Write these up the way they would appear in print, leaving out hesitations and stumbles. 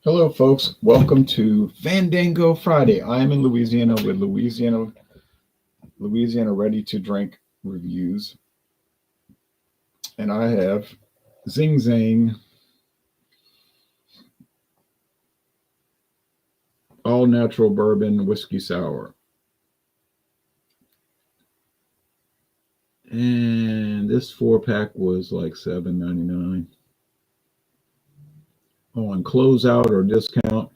Hello, folks. Welcome to Fandango Friday. I am in Louisiana with Louisiana Ready to Drink reviews, and I have Zing Zang all natural bourbon whiskey sour, and this 4 pack was like $7.99 on closeout or discount.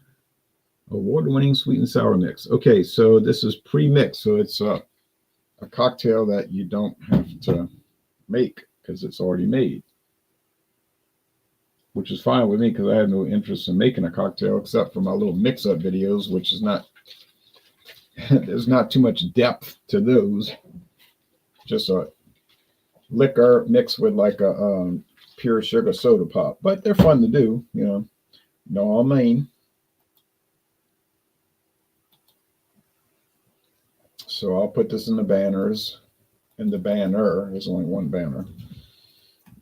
Award-winning sweet and sour mix. Okay, so this is pre-mixed, so it's a cocktail that you don't have to make because it's already made, which is fine with me because I have no interest in making a cocktail except for my little mix-up videos, which is not there's not too much depth to those. Just a liquor mixed with like a pure sugar soda pop, but they're fun to do, know what I mean. So I'll put this in the banners. In the banner, there's only one banner.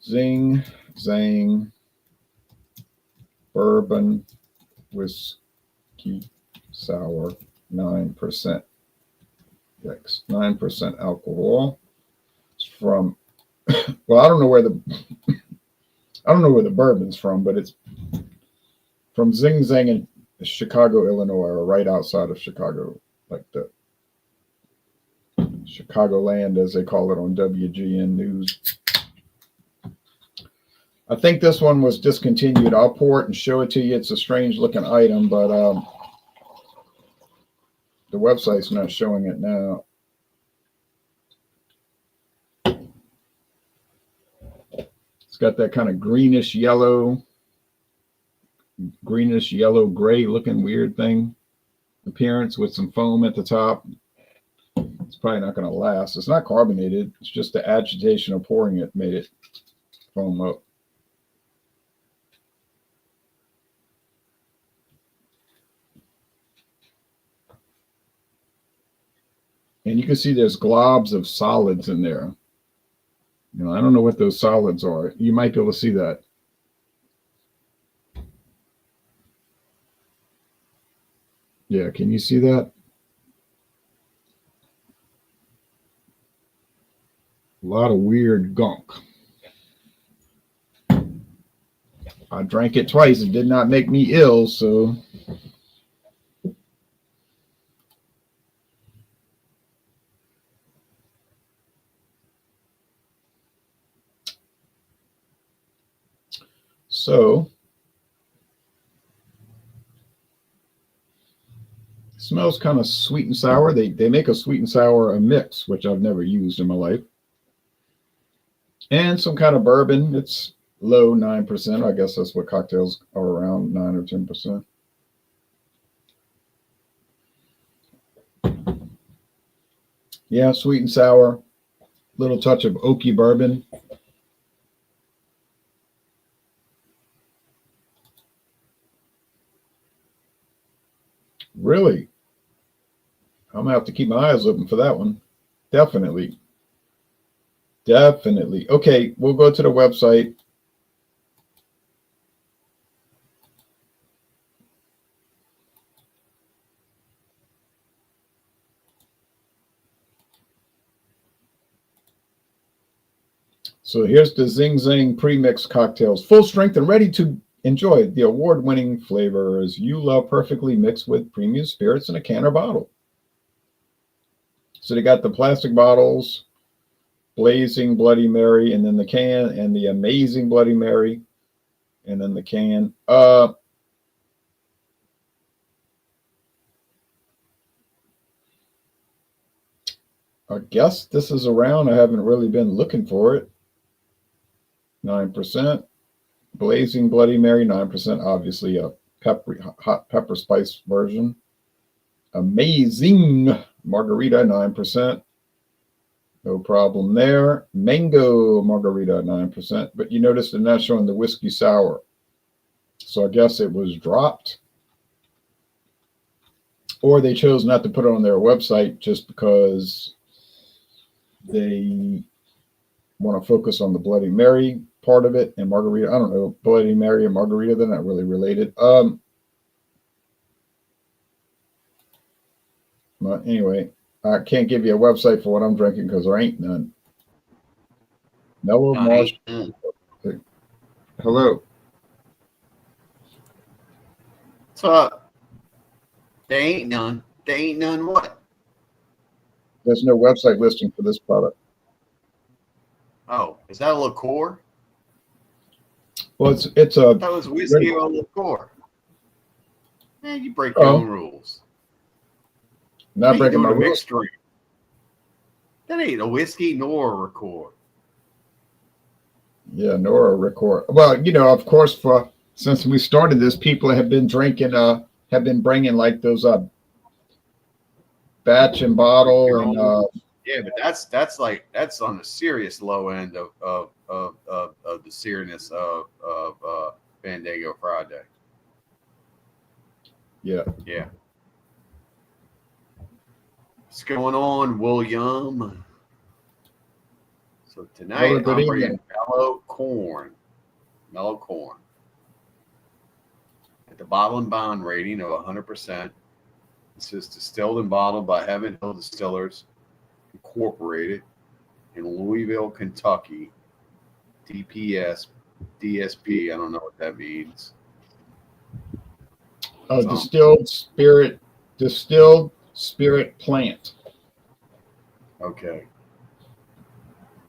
Zing Zang bourbon whiskey sour 9%. 9% alcohol. It's from well, I don't know where the bourbon's from, but it's from Zing Zang in Chicago, Illinois, or right outside of Chicago, like the Chicagoland, as they call it on WGN News. I think this one was discontinued. I'll pour it and show it to you. It's a strange looking item, but the website's not showing it now. It's got that kind of greenish yellow gray looking weird thing appearance with some foam at the top. It's probably not going to last. It's not carbonated. It's just the agitation of pouring it made it foam up. And you can see there's globs of solids in there. I don't know what those solids are. You might be able to see that. Yeah, can you see that? A lot of weird gunk. I drank it twice. It did not make me ill, so. So, it smells kind of sweet and sour. They make a sweet and sour mix, which I've never used in my life. And some kind of bourbon. It's low 9%. I guess that's what cocktails are, around 9 or 10%. Yeah, sweet and sour. Little touch of oaky bourbon. Really? I'm gonna have to keep my eyes open for that one. Definitely. Okay, we'll go to the website. So here's the Zing Zang pre-mixed cocktails, full strength and ready to enjoy. The award-winning flavors you love, perfectly mixed with premium spirits in a can or bottle. So they got the plastic bottles, Blazing Bloody Mary, and then the can, and the Amazing Bloody Mary, and then the can. I guess this is around. I haven't really been looking for it. 9%. Blazing Bloody Mary, 9%. Obviously a hot pepper spice version. Amazing Margarita, 9%. No problem there. Mango Margarita, 9%. But you notice they're not showing the whiskey sour. So I guess it was dropped. Or they chose not to put it on their website just because they want to focus on the Bloody Mary part of it and Margarita. I don't know, Bloody Mary and Margarita, they're not really related. But anyway, I can't give you a website for what I'm drinking because there ain't none. Mellow Marsh. Hello. What's up? There ain't none. There ain't none what? There's no website listing for this product. Oh, is that a liqueur? Well, it's a. That was whiskey or liqueur. Man, you break your own rules. Not breaking my rules. Drink. That ain't a whiskey nor a liqueur. Yeah, nor a liqueur. Well, of course, since we started this, people have been drinking. Have been bringing like those batch and bottle and. Yeah, but that's on the serious low end of the seriousness of Fandango Friday. Yeah. Yeah. What's going on, William? So tonight I'm bringing Mello Corn. Mello Corn. At the bottle and bond rating of 100%. This is distilled and bottled by Heaven Hill Distillers Incorporated in Louisville, Kentucky. DSP. I don't know what that means. Distilled spirit plant. Okay.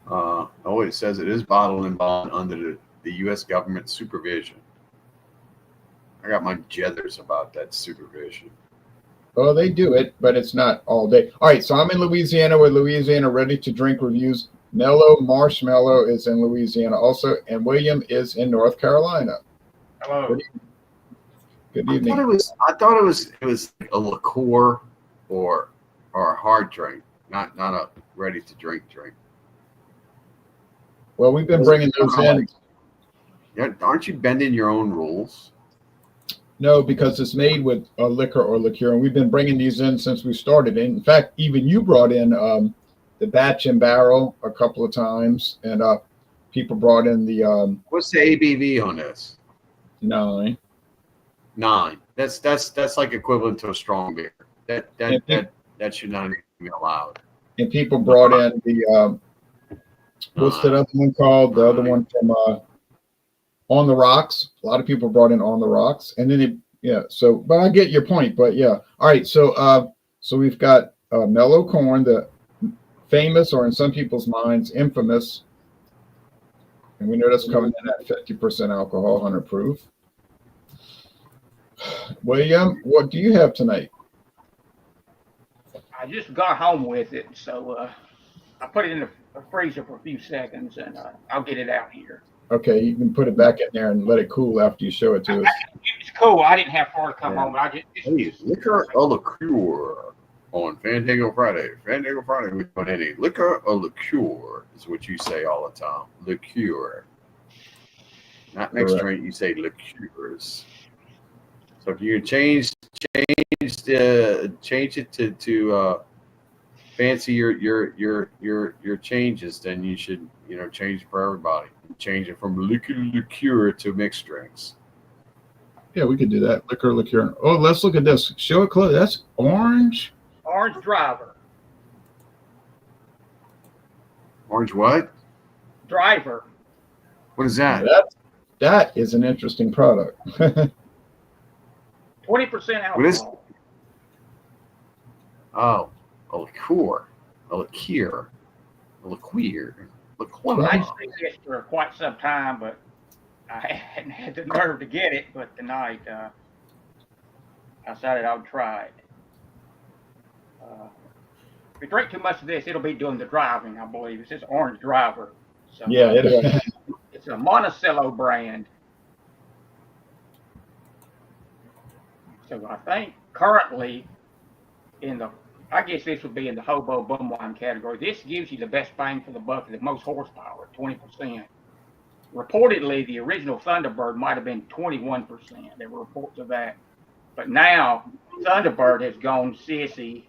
It says it is bottled and bond under the U.S. government supervision. I got my jethers about that supervision. Oh, they do it, but it's not all day. All right, so I'm in Louisiana with Louisiana Ready to Drink Reviews. Mellow Marshmallow is in Louisiana also, and William is in North Carolina. Hello. Good evening. I thought it was a liqueur or a hard drink, not a ready to drink. Well, we've been bringing those in. Aren't you bending your own rules? No, because it's made with a liquor or liqueur, and we've been bringing these in since we started. In fact, even you brought in the batch and barrel a couple of times, and people brought in the. What's the ABV on this? 9. That's like equivalent to a strong beer. That should not be allowed. And people brought in the what's that other one called? The other one from On the Rocks. A lot of people brought in On the Rocks, and then but I get your point. But yeah, all right. So we've got Mello Corn, the famous, or in some people's minds, infamous, and we know that's coming in at 50% alcohol, 100 proof. William, what do you have tonight? I just got home with it, so I put it in the freezer for a few seconds, and I'll get it out here. Okay, you can put it back in there and let it cool after you show it to us. It's cool. I didn't have far to come home. I just liquor or liqueur on Fandango Friday. Fandango Friday, we put any liquor or liqueur is what you say all the time. Liqueur, not mixed drink. You say liqueurs. So if you change it to fancy your changes, then you should change it for everybody. Change it from liqueur to mixed drinks. Yeah, we could do that. Liqueur. Oh, let's look at this. Show it close. That's orange. Orange Driver. Orange what? Driver. What is that? That is an interesting product. 20% alcohol. What is? Oh, a liqueur. Well, I've seen this for quite some time, but I hadn't had the nerve to get it. But tonight, I decided I would try it. If you drink too much of this, it'll be doing the driving, I believe. It says Orange Driver. So, yeah, it is. It's a Monticello brand. So I think currently I guess this would be in the hobo bum wine category. This gives you the best bang for the buck, the most horsepower, 20%. Reportedly, the original Thunderbird might have been 21%. There were reports of that. But now, Thunderbird has gone sissy.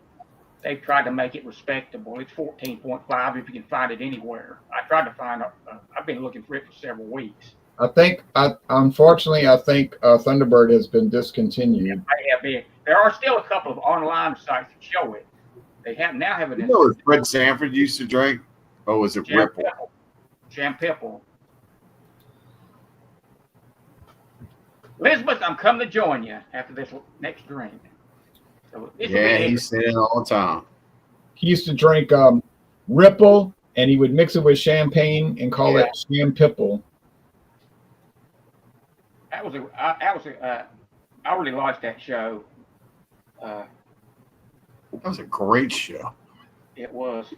They've tried to make it respectable. It's 14.5 if you can find it anywhere. I tried to find it. I've been looking for it for several weeks. Unfortunately, Thunderbird has been discontinued. There are still a couple of online sites that show it. they now have an. You know what Fred Sanford used to drink? Oh, was it Ripple? Champipple. Elizabeth, I'm coming to join you after this next drink. So he's saying it all the time. He used to drink Ripple, and he would mix it with champagne and call it Champipple. I really liked that show. That was a great show. It was.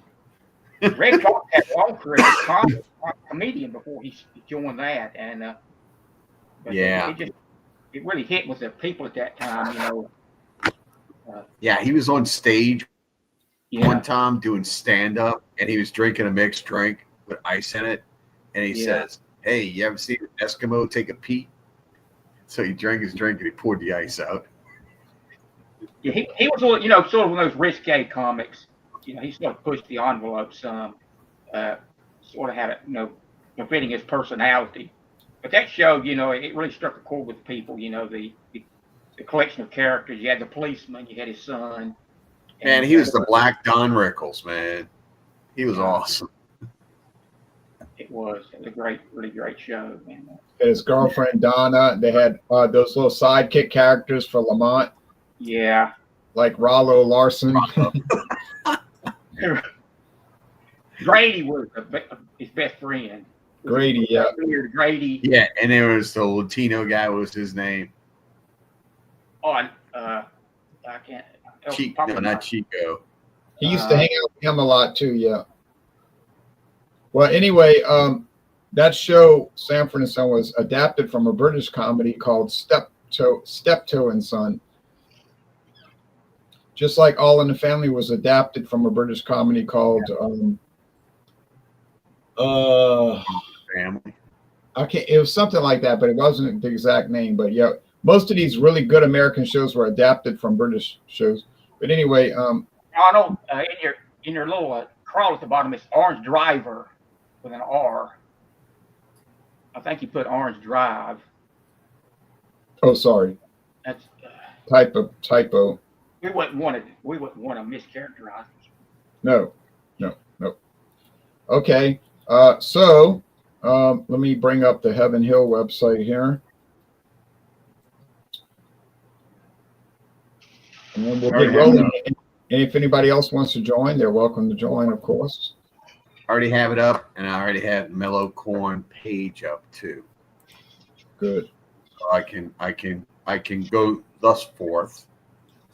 Red Fox had his own career as a comedian before he joined that, and it really hit with the people at that time, you know. He was on stage one time doing stand-up, and he was drinking a mixed drink with ice in it, and he says, "Hey, you ever seen an Eskimo take a pee?" So he drank his drink and he poured the ice out. Yeah, he was, sort of one of those risque comics. You know, he sort of pushed the envelope some, sort of had fitting his personality. But that show, you know, it really struck a chord with people. You know, the collection of characters. You had the policeman, you had his son. Man, he was the Black Don Rickles, man. He was awesome. It was a really great show, man. His girlfriend Donna. They had those little sidekick characters for Lamont. Yeah. Like Rollo Larson. Grady was his best friend. Grady, yeah. Grady. Yeah, and there was the Latino guy. What was his name? Oh, I can't. No, not Chico. He used to hang out with him a lot too, yeah. Well, anyway, that show, Sanford and Son, was adapted from a British comedy called Steptoe and Son. Just like All in the Family was adapted from a British comedy called Family. It was something like that, but it wasn't the exact name. But yeah, most of these really good American shows were adapted from British shows. But anyway, Arnold, in your little crawl at the bottom, it's Orange Driver with an R. I think you put Orange Drive. Oh, sorry. That's typo. We wouldn't want to mischaracterize it. No. Okay. So let me bring up the Heaven Hill website here. And then we'll get rolling. And if anybody else wants to join, they're welcome to join, of course. I already have it up, and I already have Mello Corn page up too. Good. So I can go thus forth,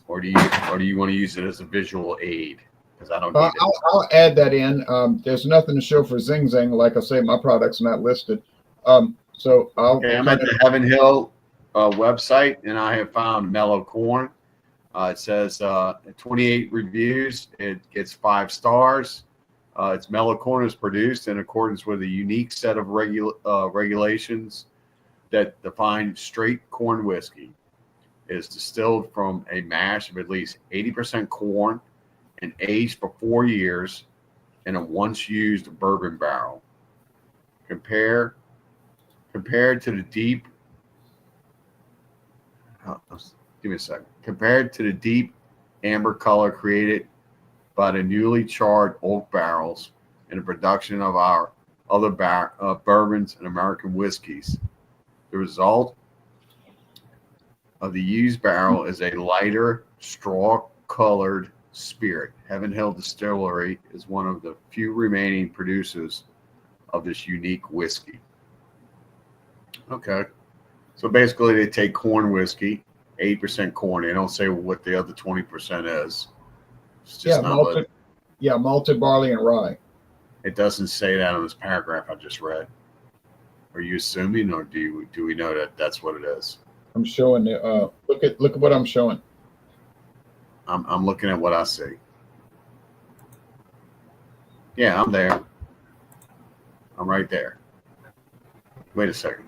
or do you want to use it as a visual aid? Because I don't need it. I'll add that in. There's nothing to show for Zing Zang. Like I say, my product's not listed. So I'm at the Heaven Hill website, and I have found Mello Corn. It says 28 reviews. It gets 5 stars. It's Mello Corn is produced in accordance with a unique set of regulations that define straight corn whiskey. It is distilled from a mash of at least 80% corn and aged for 4 years in a once-used bourbon barrel. Compared to the deep. Give me a second. Compared to the deep amber color created by the newly charred oak barrels in the production of our other bourbons and American whiskeys, the result of the used barrel is a lighter, straw-colored spirit. Heaven Hill Distillery is one of the few remaining producers of this unique whiskey. Okay. So basically they take corn whiskey, 8% corn. They don't say what the other 20% is. It's just malted barley and rye. It doesn't say that on this paragraph I just read. Are you assuming, or do we know that that's what it is? I'm showing it. Look at what I'm showing. I'm looking at what I see. Yeah, I'm there. I'm right there. Wait a second.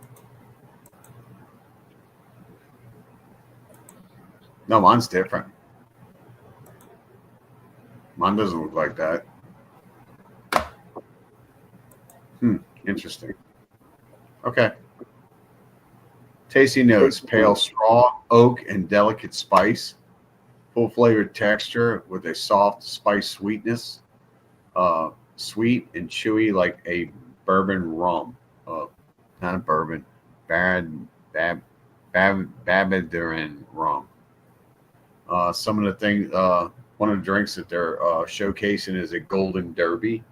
No, mine's different. Mine doesn't look like that. Interesting. Okay. Tasty notes: pale straw, oak, and delicate spice. full flavored texture with a soft spice sweetness, sweet and chewy like a bourbon rum. Not a bourbon, Babadurin rum. Some of the things, one of the drinks that they're showcasing is a Golden Derby,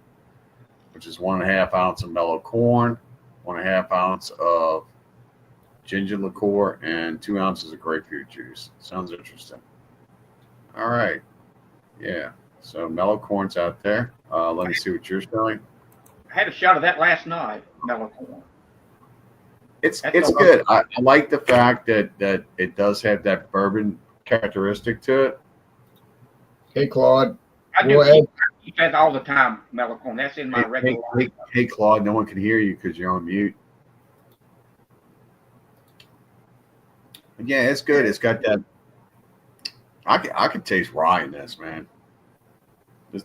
which is 1.5 ounce of Mello Corn, 1.5 ounce of ginger liqueur, and 2 ounces of grapefruit juice. Sounds interesting. All right. Yeah. So Mello Corn's out there. Let me see what you're showing. I had a shot of that last night, Mello Corn. It's good. I like the fact that it does have that bourbon characteristic to it. Hey, Claude. I do keep that all the time, Mello Corn. That's in my regular life. Hey, Claude, no one can hear you because you're on mute. Yeah, it's good. It's got that. I can taste rye in this, man.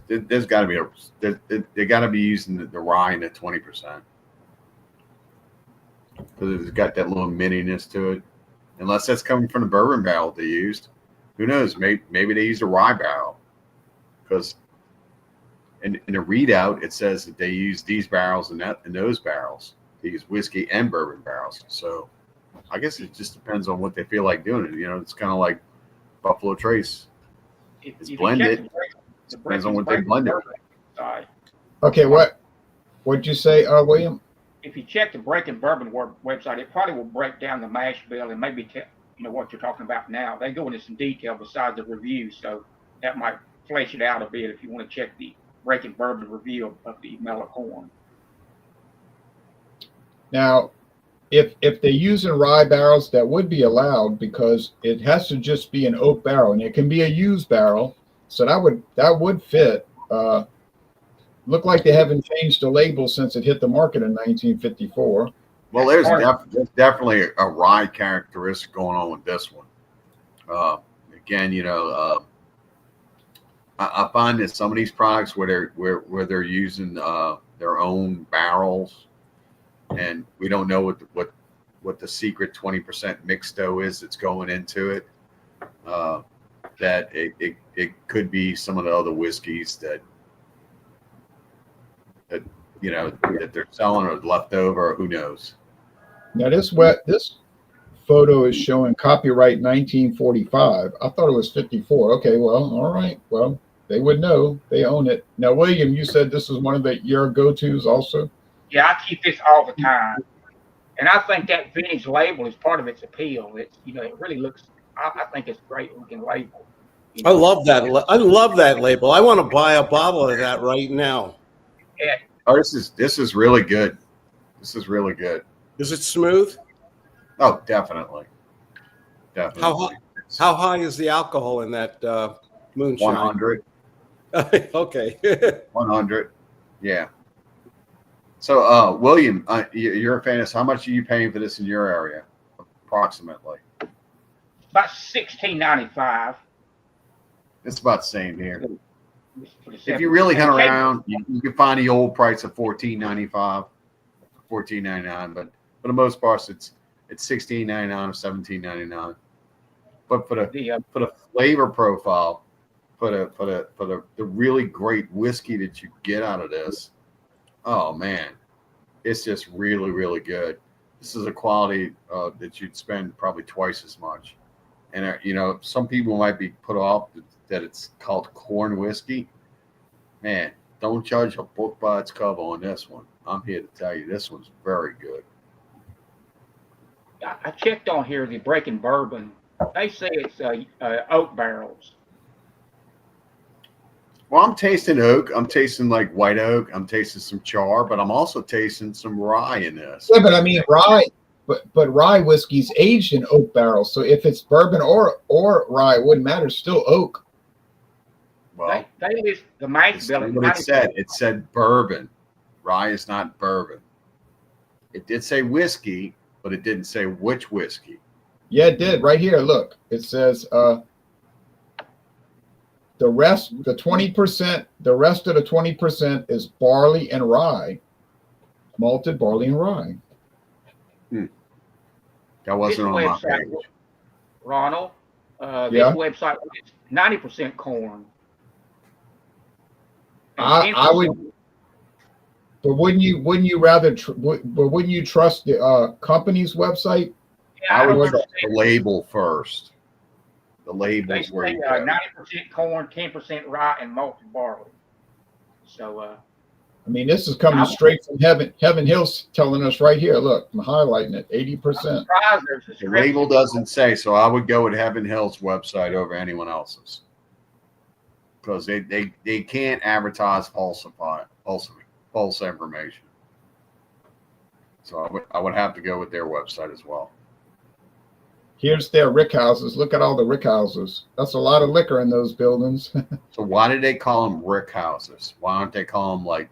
There's got to be they got to be using the rye in at 20%, because it's got that little mintiness to it. Unless that's coming from the bourbon barrel they used, who knows? Maybe they used a rye barrel, because in the readout it says that they use these barrels and those barrels. They use whiskey and bourbon barrels. So I guess it just depends on what they feel like doing it. You know, it's kind of like Buffalo Trace. It's blended. Depends on what they blend it. Okay, what'd you say, William? If you check the Breaking Bourbon website, it probably will break down the mash bill and maybe what you're talking about now. They go into some detail besides the review, so that might flesh it out a bit if you want to check the Breaking Bourbon review of the Mello Corn. Now, if they're using rye barrels, that would be allowed, because it has to just be an oak barrel, and it can be a used barrel, so that would fit. Look like they haven't changed the label since it hit the market in 1954. Well, there's definitely a rye characteristic going on with this one. Again, I find that some of these products where they're using their own barrels, and we don't know what the secret 20% mixto is that's going into it. That it could be some of the other whiskeys that they're selling or left over, or who knows. Now this photo is showing copyright 1945. I thought it was 54. Okay, well, all right. Well, they would know. They own it. Now, William, you said this is one of your go-tos also? Yeah, I keep this all the time. And I think that vintage label is part of its appeal. It's, it really looks, I think it's a great looking label. I love that. I love that label. I want to buy a bottle of that right now. Yeah. Oh, this is really good. This is really good. Is it smooth? Oh, definitely. Definitely. How high is the alcohol in that moonshine? 100. Okay. 100. Yeah. So, William, you're a fan of this. How much are you paying for this in your area, approximately? About $16.95. It's about the same here. If you really hunt around, you can find the old price of $14.95, $14.99, but for the most part, it's $16.99 or $17.99. But for the flavor profile, for the really great whiskey that you get out of this, oh man, it's just really, really good. This is a quality that you'd spend probably twice as much. And some people might be put off that it's called corn whiskey. Man, don't judge a book by its cover on this one. I'm here to tell you, this one's very good. I checked on here the Breaking Bourbon. They say it's oak barrels. Well, I'm tasting oak. I'm tasting like white oak. I'm tasting some char, but I'm also tasting some rye in this. Yeah, but I mean rye. But rye whiskey's aged in oak barrels. So if it's bourbon or rye, it wouldn't matter. It's still oak. Well, they list the mash bill. What it said. It said bourbon. Rye is not bourbon. It did say whiskey, but it didn't say which whiskey. Yeah, it did. Right here, look. It says the rest of the 20% is barley and rye. Malted barley and rye. That wasn't on my page. Ronald, this Yeah. website 90% corn. I would, but wouldn't you rather? But wouldn't you trust the company's website? Yeah, I I don't would trust understand. the label first. The They label's where say you go. 90% corn, 10% rye, and malted barley. So, I mean, this is coming straight from heaven. Heaven Hill's telling us right here. Look, I'm highlighting it. 80%. The label doesn't say, so I would go with Heaven Hill's website over anyone else's, because they can't advertise false information. So I would have to go with their website as well. Here's their rick houses. Look at all the rick houses. That's a lot of liquor in those buildings. So why did they call them rick houses? Why don't they call them like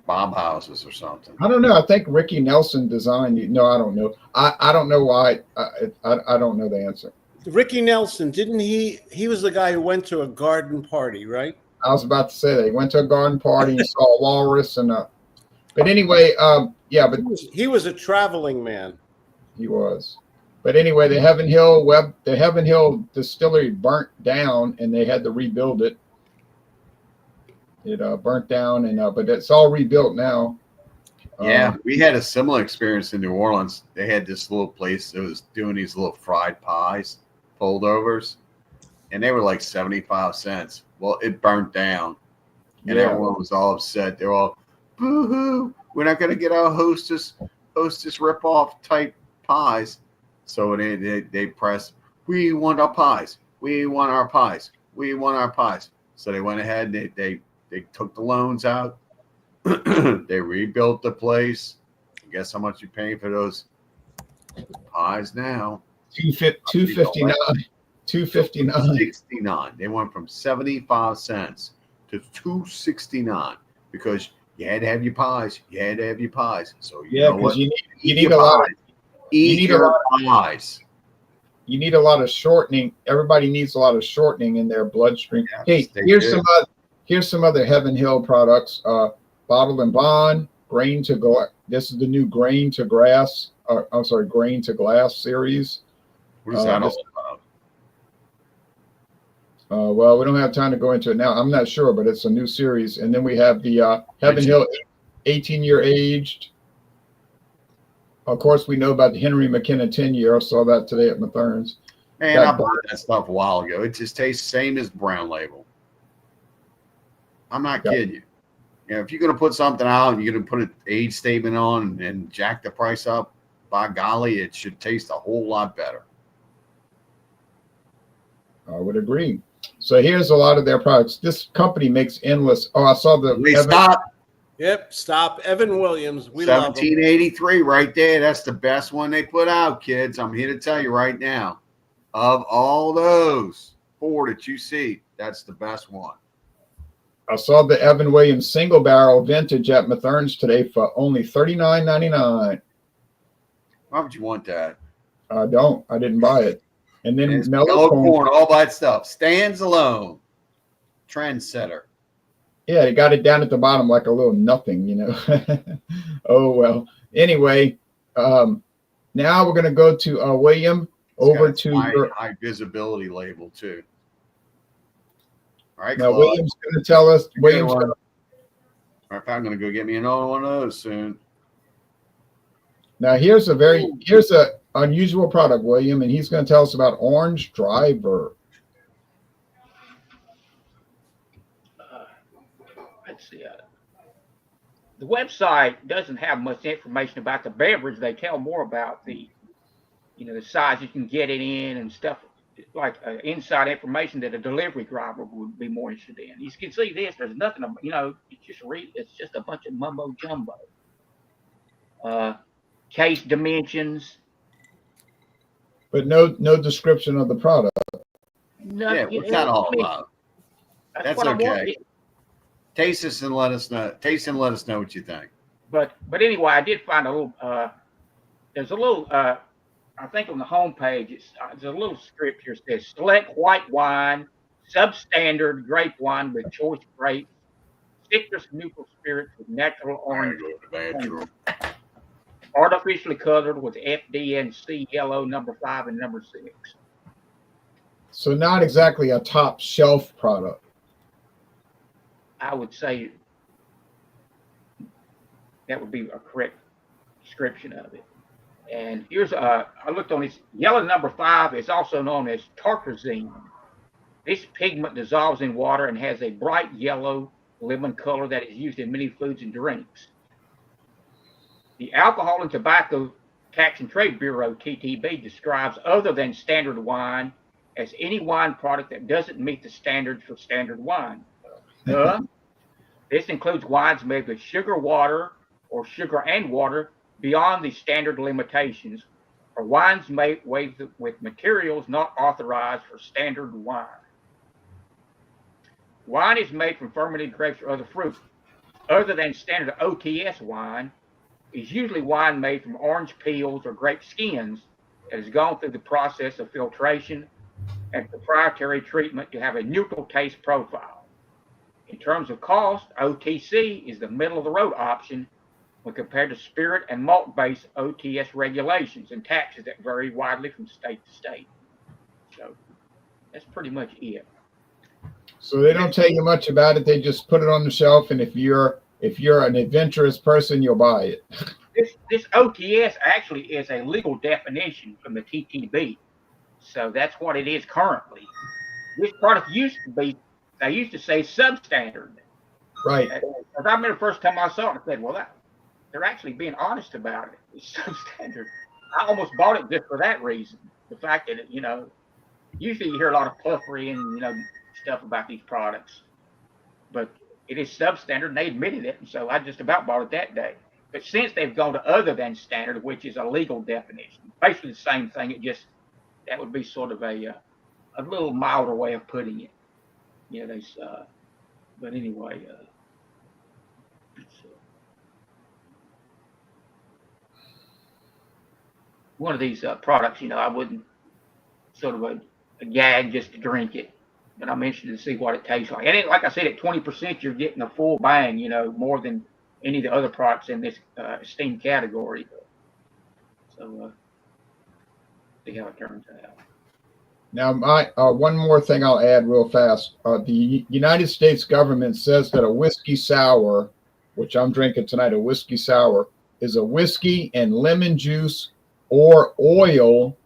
Bob houses or something? I don't know. I think Ricky Nelson designed it. No, I don't know. I don't know why. I don't know the answer. Ricky Nelson, didn't he was the guy who went to a garden party, right? I was about to say that. He went to a garden party and saw a walrus and but anyway, yeah, but he was a traveling man. He was. But anyway, the Heaven Hill distillery burnt down and they had to rebuild it. It burnt down and but it's all rebuilt now. Yeah, we had a similar experience in New Orleans. They had this little place that was doing these little fried pies, foldovers, and they were like 75 cents. Well, it burnt down, and everyone was all upset. They're all, boo-hoo, we're not going to get our hostess rip-off type pies. So they pressed, we want our pies. We want our pies. We want our pies. So they went ahead, they took the loans out. They rebuilt the place. Guess how much you're paying for those pies now? $2.59. $2.69. They went from 75 cents to $2.69 because you had to have your pies. You had to have your pies. So you know what? You need a lot. Eat your pies. You need a lot of shortening. Everybody needs a lot of shortening in their bloodstream. Yes, Hey, here's some other Heaven Hill products. Bottled and Bond, Grain to Glass. This is the new Grain to Glass. Grain to Glass series. What is that all about? Well, we don't have time to go into it now. I'm not sure, but it's a new series. And then we have the Heaven Hill 18-year aged. Of course, we know about the Henry McKenna 10-year. I saw that today at Mathern's. Man, I bought that stuff a while ago. It just tastes the same as Brown Label. I'm not kidding you. You know, if you're going to put something out and you're going to put an age statement on and jack the price up, by golly, it should taste a whole lot better. I would agree. So here's a lot of their products. This company makes endless. Oh, I saw the. Stop. Yep, stop. Evan Williams. We love him. 1783 right there. That's the best one they put out, kids. I'm here to tell you right now. Of all those 4 that you see, that's the best one. I saw the Evan Williams single barrel vintage at Mathern's today for only $39.99. Why would you want that? I didn't buy it. And then Mello Corn, all by itself. Stands alone. Trendsetter. Yeah, they got it down at the bottom like a little nothing, you know. Oh, well. Anyway, now we're going to go to William over to high visibility label, too. All right, now, William's going to tell us. I'm going to go get me another one of those soon. Now, here's a unusual product, William, and he's going to tell us about Orange Driver. Let's see. The website doesn't have much information about the beverage. They tell more about the size you can get it in and stuff like inside information that a delivery driver would be more interested in. You can see this. There's nothing. It's just a bunch of mumbo jumbo. Case dimensions, but no description of the product. What's that all about? That's okay. Taste this and let us know. Taste and let us know what you think. But anyway, I did find a little. There's a little. I think on the homepage, there's a little script here that says select white wine, substandard grape wine with choice grapes, citrus neutral spirits with natural orange. Artificially colored with FD&C yellow number 5 and number 6. So not exactly a top shelf product. I would say that would be a correct description of it. And here's I looked on this yellow number 5 is also known as tartrazine. This pigment dissolves in water and has a bright yellow lemon color that is used in many foods and drinks. The Alcohol and Tobacco Tax and Trade Bureau, TTB, describes other than standard wine as any wine product that doesn't meet the standards for standard wine. This includes wines made with sugar water or sugar and water beyond the standard limitations, or wines made with materials not authorized for standard wine. Wine is made from fermented grapes or other fruit. Other than standard OTS wine is usually wine made from orange peels or grape skins that has gone through the process of filtration and proprietary treatment to have a neutral taste profile. In terms of cost, OTC is the middle of the road option when compared to spirit and malt-based OTS regulations and taxes that vary widely from state to state. So that's pretty much it. So they don't tell you much about it. They just put it on the shelf, and if you're an adventurous person, you'll buy it. This OTS actually is a legal definition from the TTB. So that's what it is currently. This product used to be, they used to say substandard. Right. I remember the first time I saw it, I said, well, they're actually being honest about it. It's substandard. I almost bought it just for that reason. The fact that, usually you hear a lot of puffery and, stuff about these products. But it is substandard, and they admitted it, and so I just about bought it that day. But since they've gone to other than standard, which is a legal definition, basically the same thing, that would be sort of a little milder way of putting it. But anyway, one of these products, I wouldn't sort of a gag just to drink it, but I'm interested to see what it tastes like. And like I said, at 20%, you're getting a full bang, more than any of the other products in this esteemed category. So see how it turns out. Now, one more thing I'll add real fast. The United States government says that a whiskey sour, which I'm drinking tonight, a whiskey sour, is a whiskey and lemon juice or oil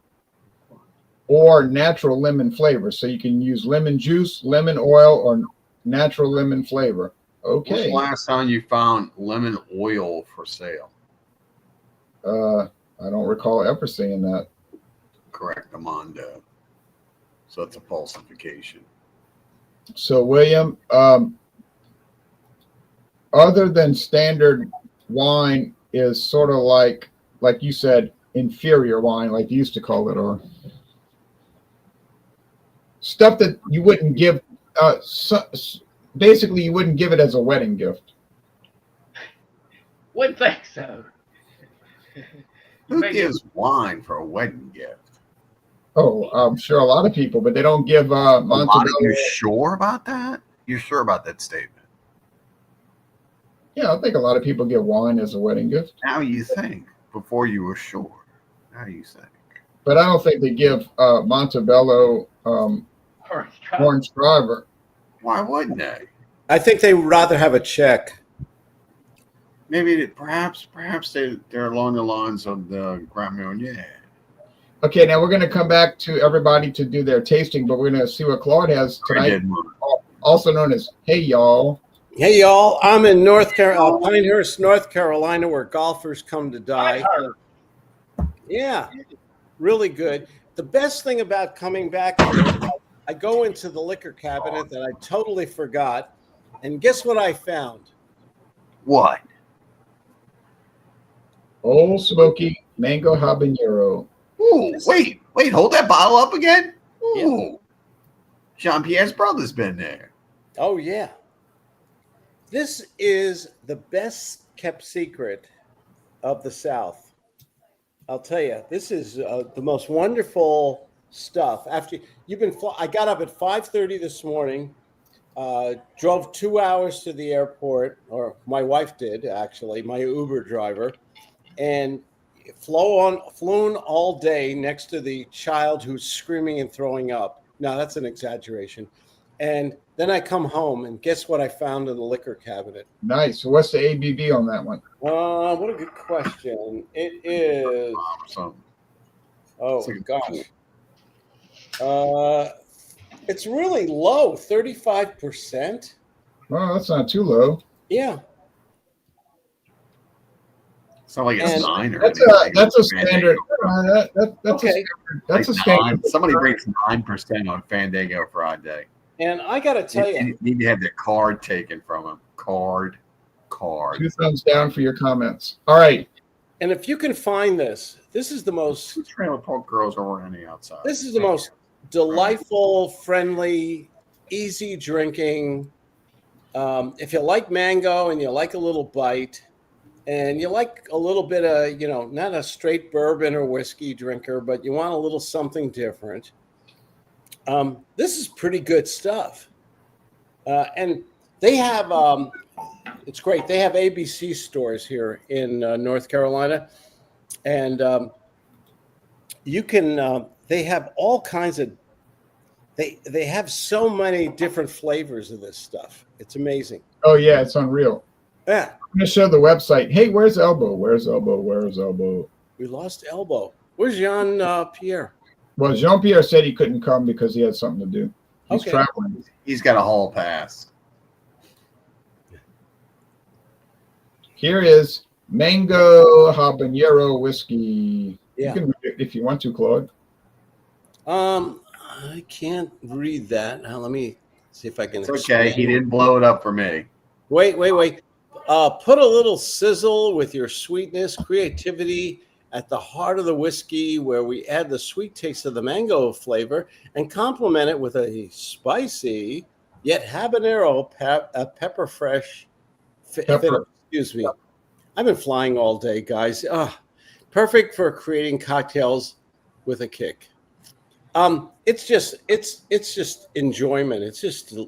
or natural lemon flavor. So you can use lemon juice, lemon oil, or natural lemon flavor. Okay. When's the last time you found lemon oil for sale? I don't recall ever seeing that. Correct, Amando. So it's a falsification. So, William, other than standard wine is sort of like you said, inferior wine, like you used to call it, or stuff that you wouldn't give. Basically, you wouldn't give it as a wedding gift. Wouldn't think so. Who gives wine for a wedding gift? Oh, I'm sure a lot of people, but they don't give Montebello. You're sure about that? You're sure about that statement? Yeah, I think a lot of people give wine as a wedding gift. Now you think. Before you were sure. Now you think. But I don't think they give Montebello Orange Driver. Why wouldn't they? I think they would rather have a check. Maybe perhaps they're along the lines of the Grand Marnier. Okay, now we're going to come back to everybody to do their tasting, but we're going to see what Claude has tonight, also known as Hey Y'all. Hey, y'all. I'm in Pinehurst, North Carolina, where golfers come to die. Yeah, really good. The best thing about coming back here, I go into the liquor cabinet that I totally forgot, and guess what I found? What? Old Smoky Mango Habanero. Ooh, wait, hold that bottle up again. Ooh. Yeah. Jean-Pierre's brother's been there. Oh, yeah. This is the best kept secret of the South. I'll tell you, this is the most wonderful stuff. After I got up at 5:30 this morning, drove 2 hours to the airport, or my wife did, actually, my Uber driver, and flown all day next to the child who's screaming and throwing up. No, that's an exaggeration. And then I come home and guess what I found in the liquor cabinet? Nice. So what's the ABV on that one? What a good question. It is. Oh gosh. It's really low, 35%. Well, that's not too low. Yeah. It's not like it's 9 or that's anything. That's a standard. That's okay. That's a like standard. 9. Somebody brings 9% on Fandango Friday. And I got to tell you, You need to have the card taken from him. Card. 2 thumbs down for your comments. All right. and if you can find this, this is the most. Trailer park girls are running outside. This is the most delightful, friendly, easy drinking. If you like mango and you like a little bite, and you like a little bit of, not a straight bourbon or whiskey drinker, but you want a little something different. This is pretty good stuff. And they have, it's great. They have ABC stores here in North Carolina. And you can, they have all kinds of, they have so many different flavors of this stuff. It's amazing. Oh, yeah, it's unreal. Yeah. I'm going to show the website. Hey, where's Elbow? Where's Elbow? Where's Elbow? We lost Elbow. Where's Jean Pierre? Well, Jean-Pierre said he couldn't come because he had something to do. He's Okay. traveling. He's got a hall pass. Here is Mango Habanero Whiskey. Yeah. You can read it if you want to, Claude. I can't read that. Now, let me see if I can. It's okay. He didn't blow it up for me. Wait. Put a little sizzle with your sweetness, creativity at the heart of the whiskey, where we add the sweet taste of the mango flavor and complement it with a spicy yet habanero pepper fresh. Pepper. Excuse me. I've been flying all day, guys. Perfect for creating cocktails with a kick. It's just enjoyment. It's just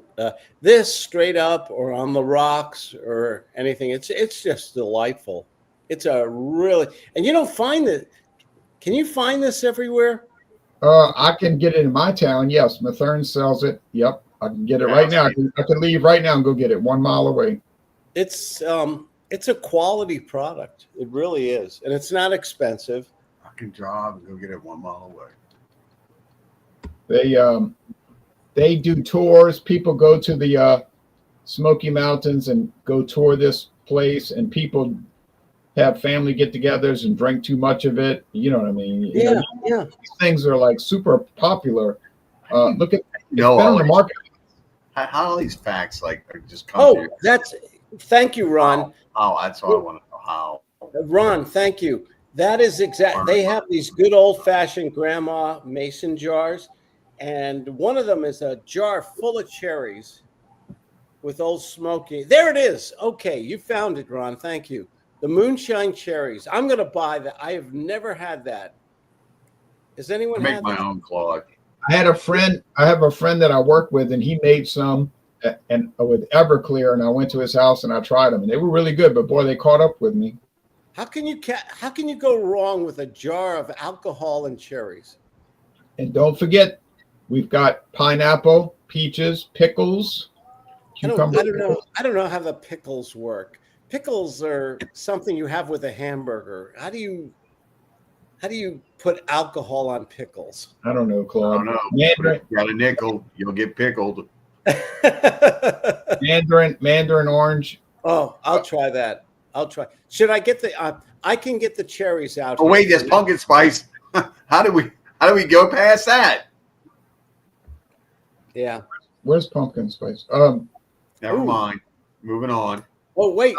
this straight up or on the rocks or anything. It's just delightful. It's a really, and you don't find it. Can you find this everywhere? I can get it in my town. Yes, Mathern sells it. Yep, I can get it right now. I can leave right now and go get it 1 mile away. It's a quality product. It really is, and it's not expensive. I can drive and go get it 1 mile away. They do tours. People go to the Smoky Mountains and go tour this place, and people have family get-togethers and drink too much of it. You know what I mean? Yeah. These things are like super popular. Look at On the market. How are these facts like just come to you? Thank you, Ron. That's what I want to know. How? Ron, thank you. That is exact. They have these good old-fashioned grandma mason jars, and one of them is a jar full of cherries with Old Smoky. There it is. Okay, you found it, Ron. Thank you. The moonshine cherries. I'm going to buy that. I have never had that. Has anyone make had my that? own, Claude? I have a friend that I work with, and he made some and with Everclear, and I went to his house and I tried them, and they were really good. But boy, they caught up with me. How can you go wrong with a jar of alcohol and cherries? And don't forget, we've got pineapple, peaches, pickles, cucumber. I don't know how the pickles work. Pickles are something you have with a hamburger. How do you put alcohol on pickles? I don't know, Claude. I don't know. If you got a nickel, you'll get pickled. Mandarin orange. Oh, I'll try that. I'll try. Should I get the? I can get the cherries out. Oh wait, there's pumpkin spice. How do we go past that? Yeah. Where's pumpkin spice? Never mind. Moving on. Oh wait,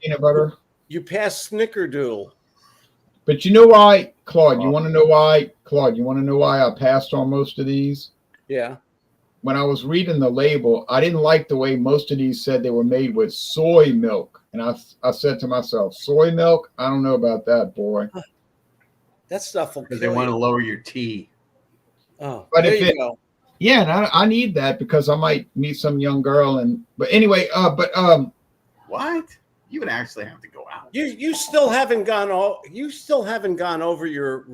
peanut butter. You passed Snickerdoodle. But you know why, Claude? You want to know why, Claude? You want to know why I passed on most of these? Yeah. When I was reading the label, I didn't like the way most of these said they were made with soy milk, and I said to myself, soy milk? I don't know about that, boy. That stuff will Because kill they want to you. lower your tea. Oh, But there if you it- go. Yeah, and I need that because I might meet some young girl, but anyway, What? You would actually have to go out. You still haven't gone over your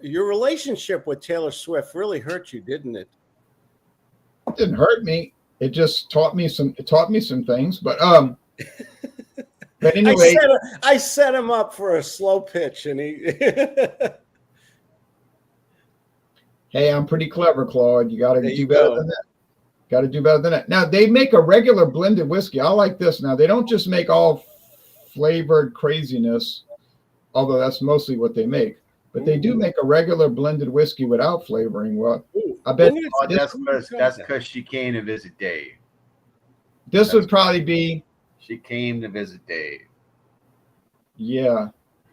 relationship with Taylor Swift. Really hurt you, didn't it? didn't hurt me. It just taught me some things. But but anyway, I set him up for a slow pitch, and he. Hey, I'm pretty clever, Claude. You got to do better than that. Got to do better than that. Now they make a regular blended whiskey. I like this. Now they don't just make all flavored craziness, although that's mostly what they make. But they do make a regular blended whiskey without flavoring. Well, I bet that's because she came to visit Dave. This would probably be. She came to visit Dave. Yeah.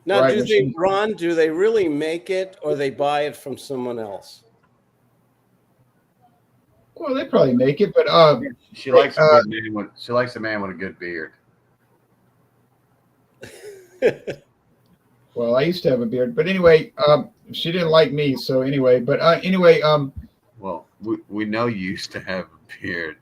Now, right. Ron, do they really make it, or they buy it from someone else? Well, they probably make it, but she likes a man with a good beard. Well, I used to have a beard, but anyway, she didn't like me, so anyway. But anyway, well, we know you used to have a beard.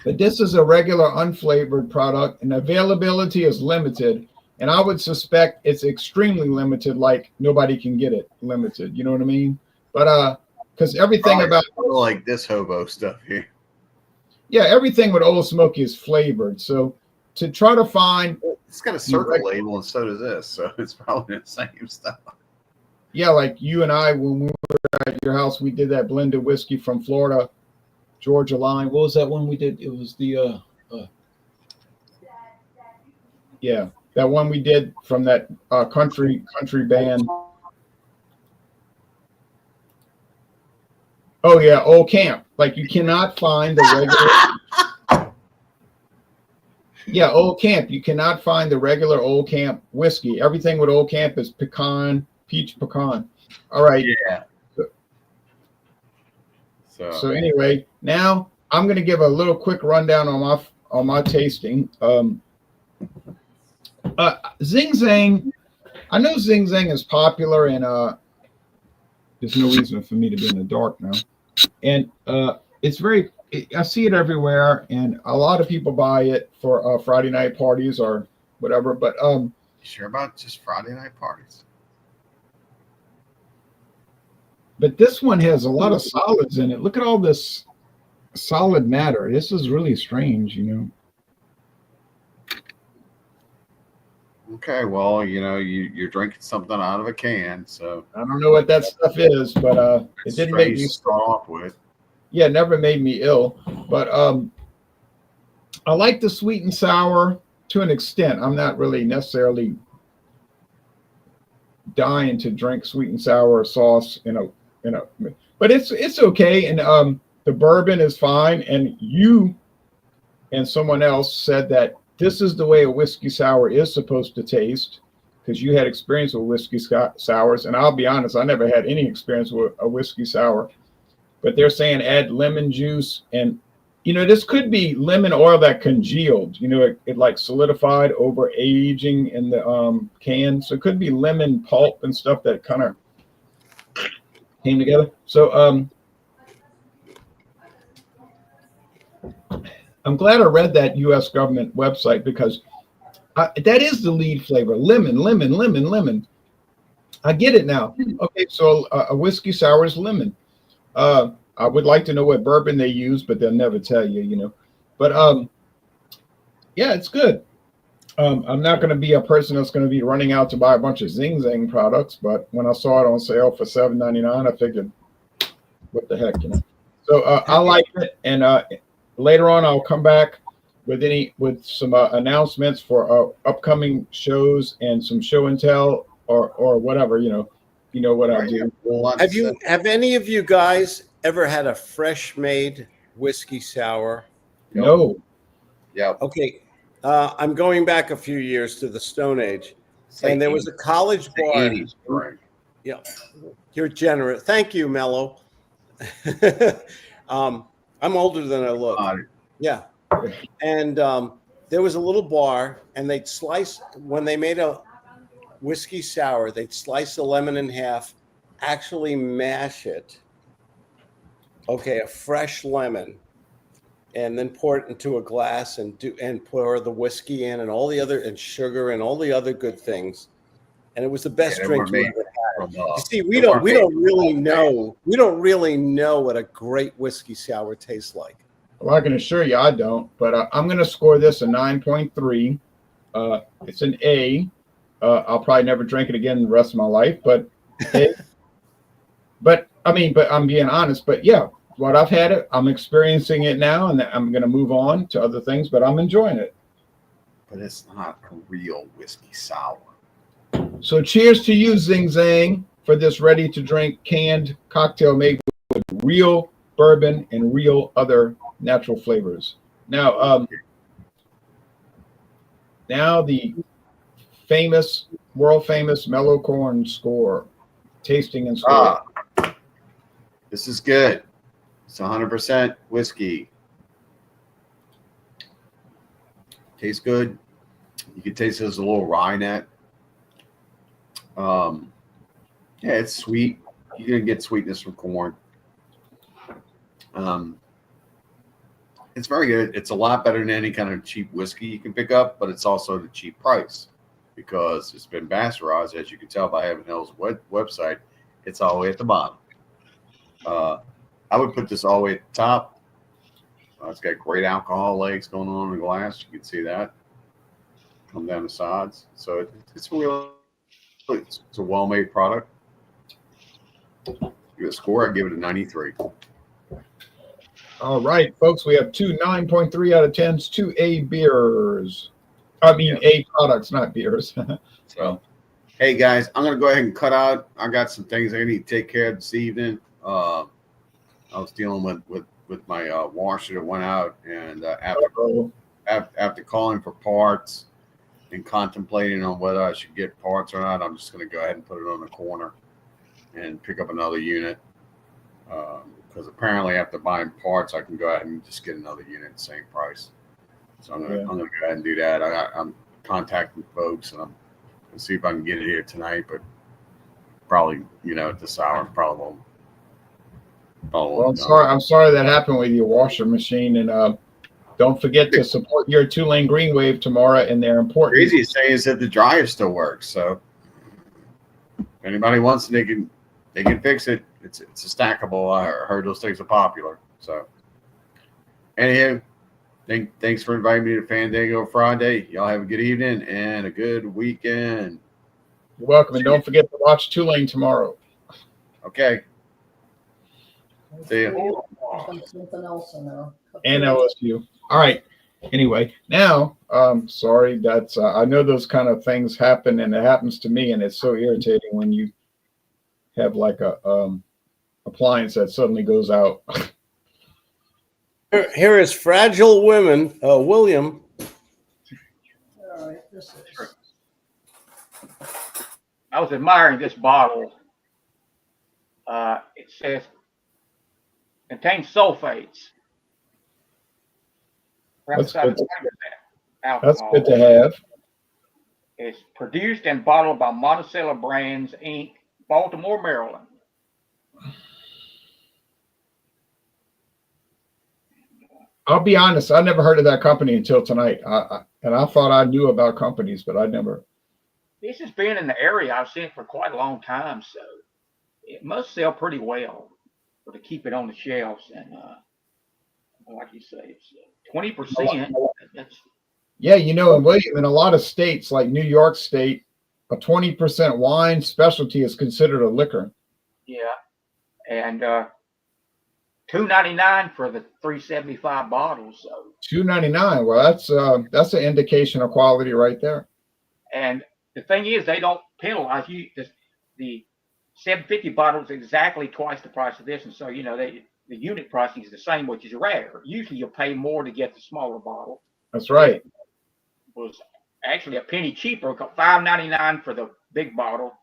But this is a regular unflavored product, and availability is limited. And I would suspect it's extremely limited, like nobody can get it limited. You know what I mean? But because everything about like this hobo stuff here. Yeah, everything with Old Smoky is flavored. So to try to find, it's got a circle label, and so does this. So it's probably the same stuff. Yeah, like you and I, when we were at your house, we did that blended whiskey from Florida, Georgia line. What was that one we did? It was the yeah. That one we did from that country band. Oh yeah, Old Camp. Like you cannot find the regular. Yeah, Old Camp. You cannot find the regular Old Camp whiskey. Everything with Old Camp is peach pecan. All right. Yeah. So anyway, now I'm going to give a little quick rundown on my tasting. Zing Zang, I know Zing Zang is popular, and there's no reason for me to be in the dark now. And it's I see it everywhere, and a lot of people buy it for Friday night parties or whatever. But you sure about just Friday night parties? But this one has a lot of solids in it. Look at all this solid matter. This is really strange, you know. Okay, well, you know, you're drinking something out of a can, so I don't know what that stuff is, but it didn't make me start off with. Yeah, it never made me ill, but I like the sweet and sour to an extent. I'm not really necessarily dying to drink sweet and sour sauce but it's okay. And the bourbon is fine. And you and someone else said that this is the way a whiskey sour is supposed to taste, because you had experience with whiskey sours. And I'll be honest, I never had any experience with a whiskey sour. But they're saying add lemon juice, and you know, this could be lemon oil that congealed. You know, it like solidified over aging in the can. So it could be lemon pulp and stuff that kind of came together. So I'm glad I read that U.S. government website, because that is the lead flavor: lemon, lemon, lemon, lemon. I get it now. Okay, so a whiskey sour is lemon. I would like to know what bourbon they use, but they'll never tell you, you know. But yeah, it's good. I'm not going to be a person that's going to be running out to buy a bunch of Zing Zang products, but when I saw it on sale for $7.99, I figured, what the heck, you know. So I like it, and later on I'll come back with some announcements for upcoming shows and some show and tell or whatever, you know. You know what I do. Have any of you guys ever had a fresh made whiskey sour? No. Yeah. Okay. I'm going back a few years to the Stone Age, and there was a college bar. 80s, right? Yeah, you're generous. Thank you, Mello. I'm older than I look. Yeah, and there was a little bar, and they'd slice when they made a whiskey sour. They'd slice a lemon in half, actually mash it. Okay, a fresh lemon. And then pour it into a glass and pour the whiskey in and all the other and sugar and all the other good things. And it was the best drink you ever from You see, we don't really know what a great whiskey sour tastes like. Well, I can assure you I don't, but I'm going to score this a 9.3. It's an A. I'll probably never drink it again the rest of my life, but but I'm being honest. But yeah, what I've had it, I'm experiencing it now, and I'm going to move on to other things, but I'm enjoying it. But it's not a real whiskey sour. So cheers to you, Zing Zang, for this ready-to-drink canned cocktail made with real bourbon and real other natural flavors. Now the world famous Mello Corn score, tasting and score. This is good. It's 100% whiskey. Tastes good. You can taste there's a little rye in it. Yeah, it's sweet. You're gonna get sweetness from corn. It's very good. It's a lot better than any kind of cheap whiskey you can pick up, but it's also the cheap price because it's been bastardized, as you can tell by Habanero's website. It's all the way at the bottom. I would put this all the way at the top. It's got great alcohol legs going on in the glass. You can see that come down the sides. So it's a well-made product. Give it a score. I give it a 93. All right, folks, we have two 9.3 out of 10s, two A beers. A products, not beers. So, hey guys, I'm gonna go ahead and cut out. I got some things I need to take care of this evening. I was dealing with my washer that went out, and after calling for parts and contemplating on whether I should get parts or not, I'm just gonna go ahead and put it on the corner and pick up another unit. Because apparently after buying parts, I can go ahead and just get another unit at the same price. So I'm gonna go ahead and do that. I'm contacting folks, and I'm gonna see if I can get it here tonight. But probably, at this hour, probably won't. Well, I'm sorry that happened with your washer machine, and don't forget to support your 2-lane green wave tomorrow. And they're important. Craziest thing is that the dryer still works. So if anybody wants, they can fix it. It's a stackable. I heard those things are popular. So anyhow, thanks for inviting me to Fandango Friday. Y'all have a good evening and a good weekend. You're welcome. And don't forget to watch 2-lane tomorrow. Okay. See ya. Something else in there. And LSU. All right. Anyway, now, sorry, that's I know those kind of things happen, and it happens to me, and it's so irritating when you have like a appliance that suddenly goes out. Here is Fragile Women, William. All right, this is. I was admiring this bottle. It says contains sulfates. That's good. Alcohol. That's good to have. It's produced and bottled by Monticello Brands, Inc., Baltimore, Maryland. I'll be honest, I never heard of that company until tonight. And I thought I knew about companies, but I never. This has been in the area I've seen it for quite a long time, so it must sell pretty well to keep it on the shelves. And like you say, it's 20%. Yeah, and William, in a lot of states like New York State, a 20% wine specialty is considered a liquor. Yeah, and $2.99 for the 375 bottles. So $2.99. Well, that's an indication of quality right there. And the thing is, they don't penalize you. The 750 bottle is exactly twice the price of this, and so the unit pricing is the same, which is rare. Usually, you'll pay more to get the smaller bottle. That's right. It was actually a penny cheaper, $5.99 for the big bottle,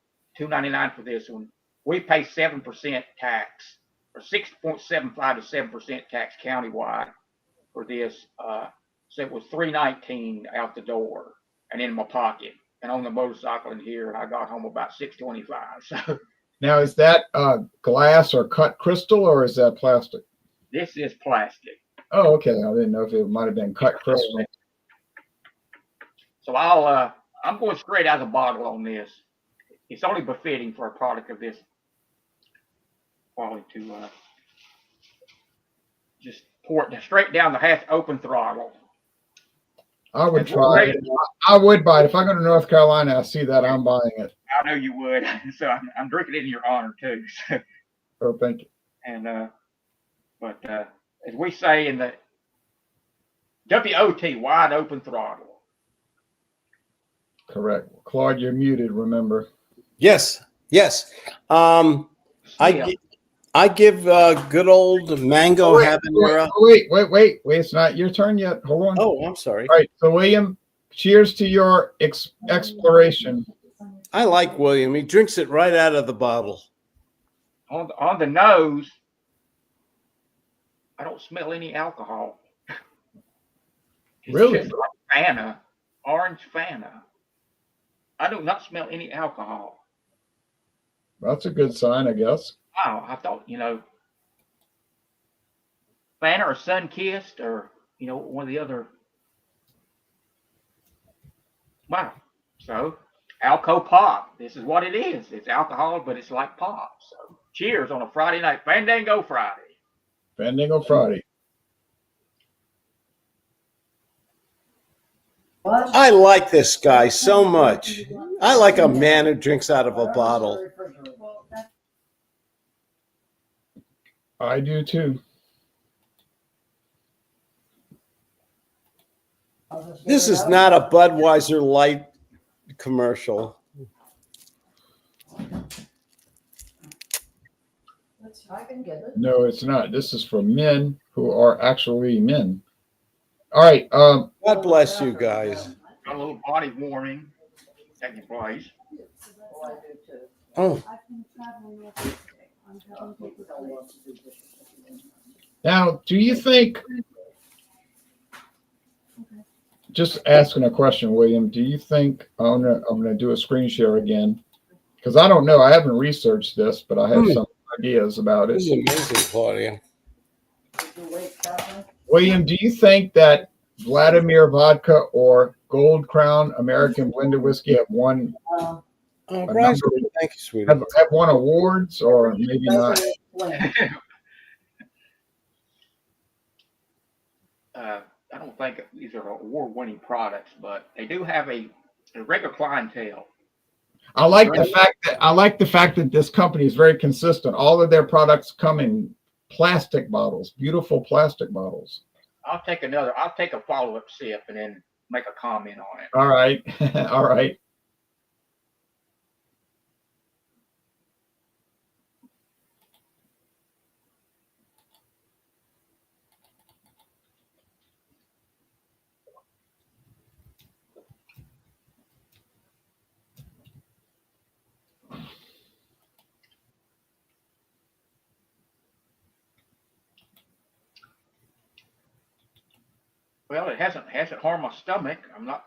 $2.99 for this one. We pay 7% tax, or 6.75 to 7% tax countywide for this. So it was $3.19 out the door and in my pocket, and on the motorcycle in here, and I got home about $6.25. So now, is that glass or cut crystal, or is that plastic? this is plastic. Oh, okay. I didn't know if it might have been cut crystal. So I'm going straight out of the bottle on this. it's only befitting for a product of this quality to just pour it straight down the hatch, open throttle. I would try it. I would buy it. If I go to North Carolina, I see that, I'm buying it. I know you would. So I'm drinking it in your honor too. Oh, thank you. And but as we say in the WOT, wide open throttle. Correct. Claude, you're muted, remember. Yes. I give good old mango habanero. Wait. It's not your turn yet. Hold on. Oh, I'm sorry. All right. So, William, cheers to your exploration. I like William. He drinks it right out of the bottle. On the nose, I don't smell any alcohol. It's Really? just like Fanta, orange Fanta. I do not smell any alcohol. That's a good sign, I guess. Wow, I thought, Fanta or Sunkissed or, one of the other. Wow. So, Alco Pop. This is what it is. It's alcohol, but it's like pop. So, cheers on a Friday night. Fandango Friday. Fandango Friday. I like this guy so much. I like a man who drinks out of a bottle. I do too. This is not a Budweiser Light commercial. I can get it. No, it's not. This is for men who are actually men. All right. God bless you guys. Got a little body warming taking place. Oh, now, do you think? Just asking a question, William. Do you think I'm gonna do a screen share again? Because I don't know. I haven't researched this, but I have some ideas about it. this is amazing, Claudia. William, do you think that Vladimir vodka or Gold Crown American blended whiskey have won Oh, Bryce, thank you, sweetie. have won awards, or maybe not? I don't think these are award-winning products, but they do have a regular clientele. I like the fact that this company is very consistent. All of their products come in plastic bottles, beautiful plastic bottles. I'll take a follow-up sip and then make a comment on it. All right. All right. Well, it hasn't harmed my stomach. I'm not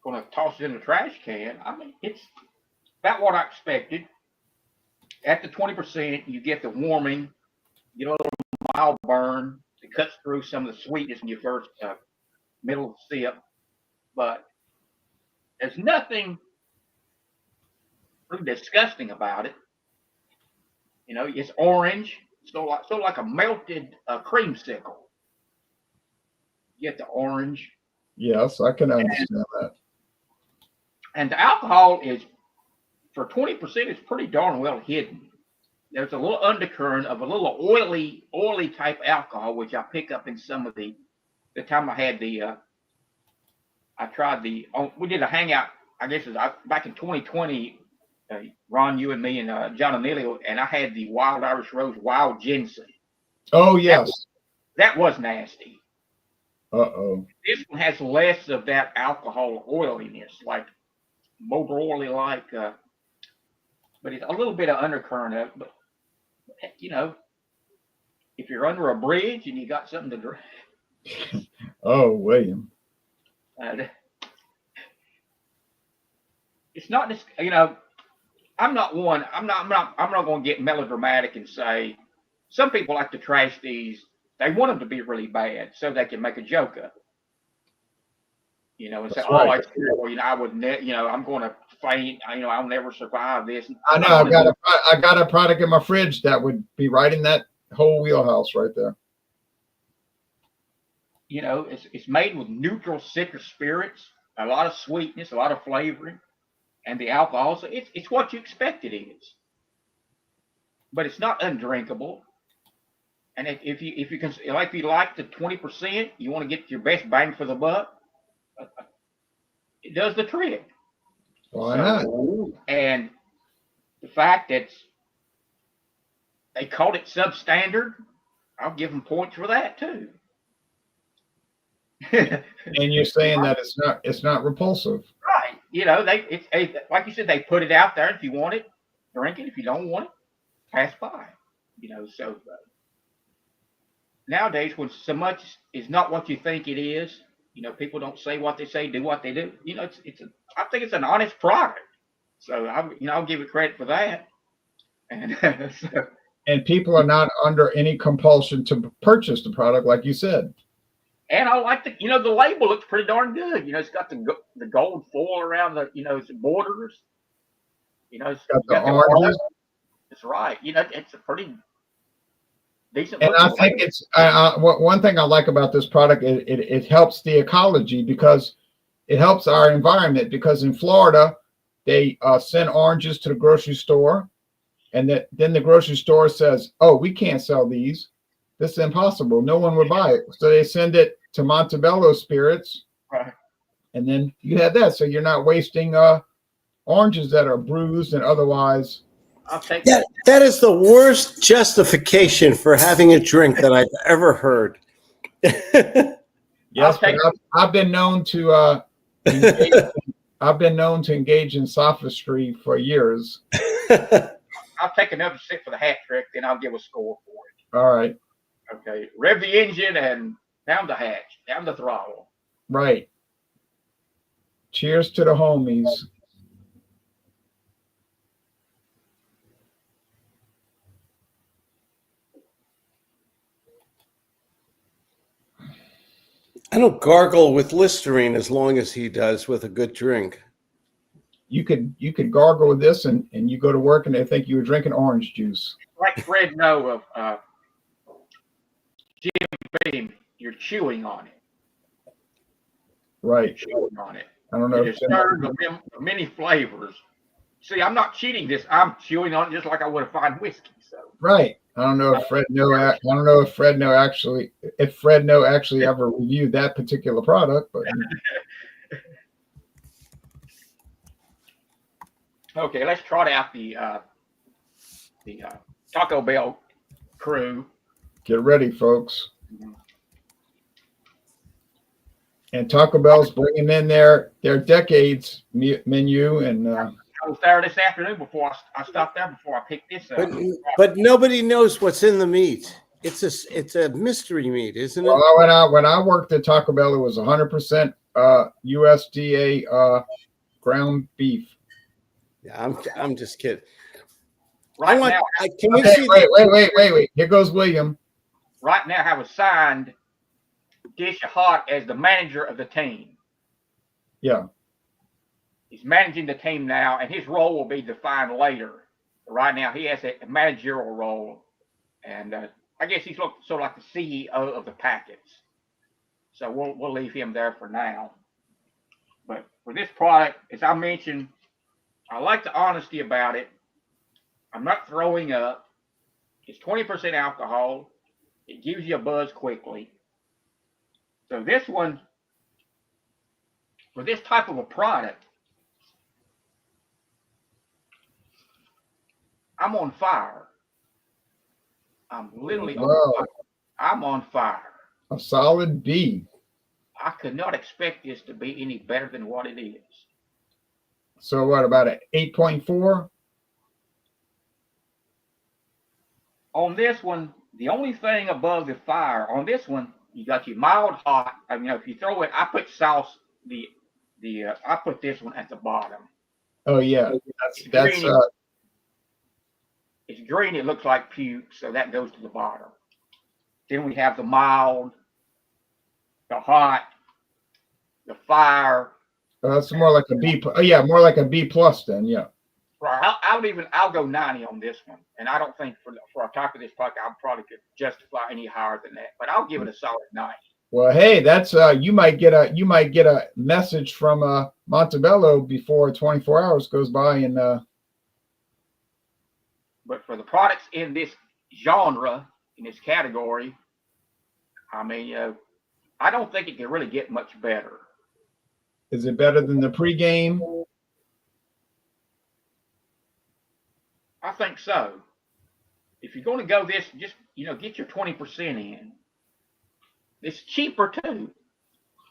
going to toss it in the trash can. I mean, it's about what I expected. At the 20%, you get the warming, you get a little mild burn. It cuts through some of the sweetness in your first middle sip, but there's nothing really disgusting about it. It's orange, so like a melted creamsicle. You get the orange. Yes, I can understand that. And the alcohol is, for 20%, it's pretty darn well hidden. There's a little undercurrent of a little oily type alcohol, which I pick up in some of the time I had we did a hangout, I guess it was back in 2020, Ron, you and me and John Emilio, and I had the Wild Irish Rose Wild Ginseng. Oh, yes. That was nasty. Uh-oh. This one has less of that alcohol oiliness, like motor oily, but it's a little bit of undercurrent of it. But if you're under a bridge and you got something to drink. Oh, William. It's not just I'm not going to get melodramatic and say some people like to trash these. They want them to be really bad so they can make a joke of it. You know, and say, That's "Oh, right. it's terrible. You know, I would, I'm going to faint. I'll never survive this." I know. I got a product in my fridge that would be right in that whole wheelhouse right there. You know, it's made with neutral citrus spirits, a lot of sweetness, a lot of flavoring, and the alcohol. So it's what you expect it is, but it's not undrinkable. And if you can, like, if you like the 20%, you want to get your best bang for the buck. It does the trick. Why not? And the fact that they called it substandard, I'll give them points for that too. And you're saying that it's not repulsive, right? You know, like you said, they put it out there. If you want it, drink it. If you don't want it, pass by. You know, so nowadays when so much is not what you think it is, you know, people don't say what they say, do what they do. You know, I think it's an honest product. So I'll give it credit for that. And and people are not under any compulsion to purchase the product, like you said. And I like the label looks pretty darn good. You know, it's got the gold foil around the, its borders. You know, it's got the oranges. That's right. You know, it's a pretty decent. And I think it's one thing I like about this product. It helps the ecology because it helps our environment. Because in Florida, they send oranges to the grocery store, and then the grocery store says, "Oh, we can't sell these. This is impossible. No one would buy it." So they send it to Montebello Spirits, right. And then you have that. So you're not wasting oranges that are bruised and otherwise. I'll take that is the worst justification for having a drink that I've ever heard. Yes, but I've been known to engage in sophistry for years. I'll take another sip for the hat trick, then I'll give a score for it. All right. Okay. Rev the engine and down the hatch, down the throttle. Right. Cheers to the homies. I don't gargle with Listerine as long as he does with a good drink. You could gargle with this and you go to work and they think you were drinking orange juice. Like Fred Noah of Jim Beam, you're chewing on it. Right. You're chewing on it. I don't know. It's served of many flavors. See, I'm not cheating this. I'm chewing on it just like I would a fine whiskey. So. Right. I don't know if Fred Noah actually ever reviewed that particular product, but. Okay, let's trot out the Taco Bell crew. Get ready, folks. And Taco Bell's bringing in their decades menu, and I was there this afternoon before I stopped there before I picked this up. But nobody knows what's in the meat. It's a mystery meat, isn't it? Well, when I worked at Taco Bell, it was 100% USDA ground beef. Yeah, I'm just kidding. Right now, wait. Here goes William. Right now, I have assigned Dish Hot as the manager of the team. Yeah. He's managing the team now, and his role will be defined later. Right now, he has a managerial role, and I guess he's sort of like the CEO of the packets. So we'll leave him there for now. But for this product, as I mentioned, I like the honesty about it. I'm not throwing up. It's 20% alcohol. It gives you a buzz quickly. So this one, for this type of a product, I'm on fire. I'm literally on fire. I'm on fire. A solid B. I could not expect this to be any better than what it is. So what, about an 8.4? On this one, the only thing above the fire, on this one, you got your mild hot. I mean, if you throw it, I put sauce, I put this one at the bottom. Oh, yeah. That's it's green, it looks like puke, so that goes to the bottom. Then we have the mild, the hot, the fire. It's more like a B. Yeah, more like a B plus then. Yeah. Right. I'll go 90 on this one. And I don't think for a top of this puck, I probably could justify any higher than that. But I'll give it a solid 90. Well, hey, that's you might get a message from Montebello before 24 hours goes by, and but for the products in this genre, in this category, I mean, I don't think it can really get much better. Is it better than the pregame? I think so. If you're going to go this, just get your 20% in. It's cheaper too.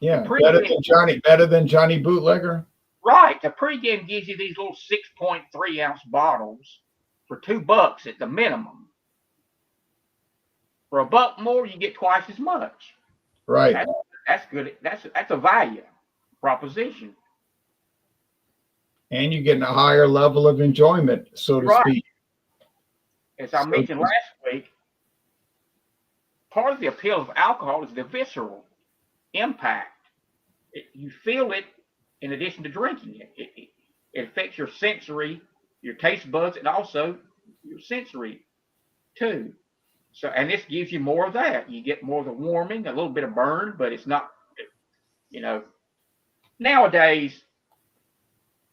Yeah, better than Johnny Bootlegger. Right. The pregame gives you these little 6.3 ounce bottles for $2 at the minimum. For $1 more, you get twice as much. Right. That's good. That's a value proposition. And you're getting a higher level of enjoyment, so to speak. As I mentioned last week, part of the appeal of alcohol is the visceral impact. You feel it in addition to drinking it. It affects your sensory, your taste buds, and also your sensory too. So, and this gives you more of that. You get more of the warming, a little bit of burn, but it's not, nowadays,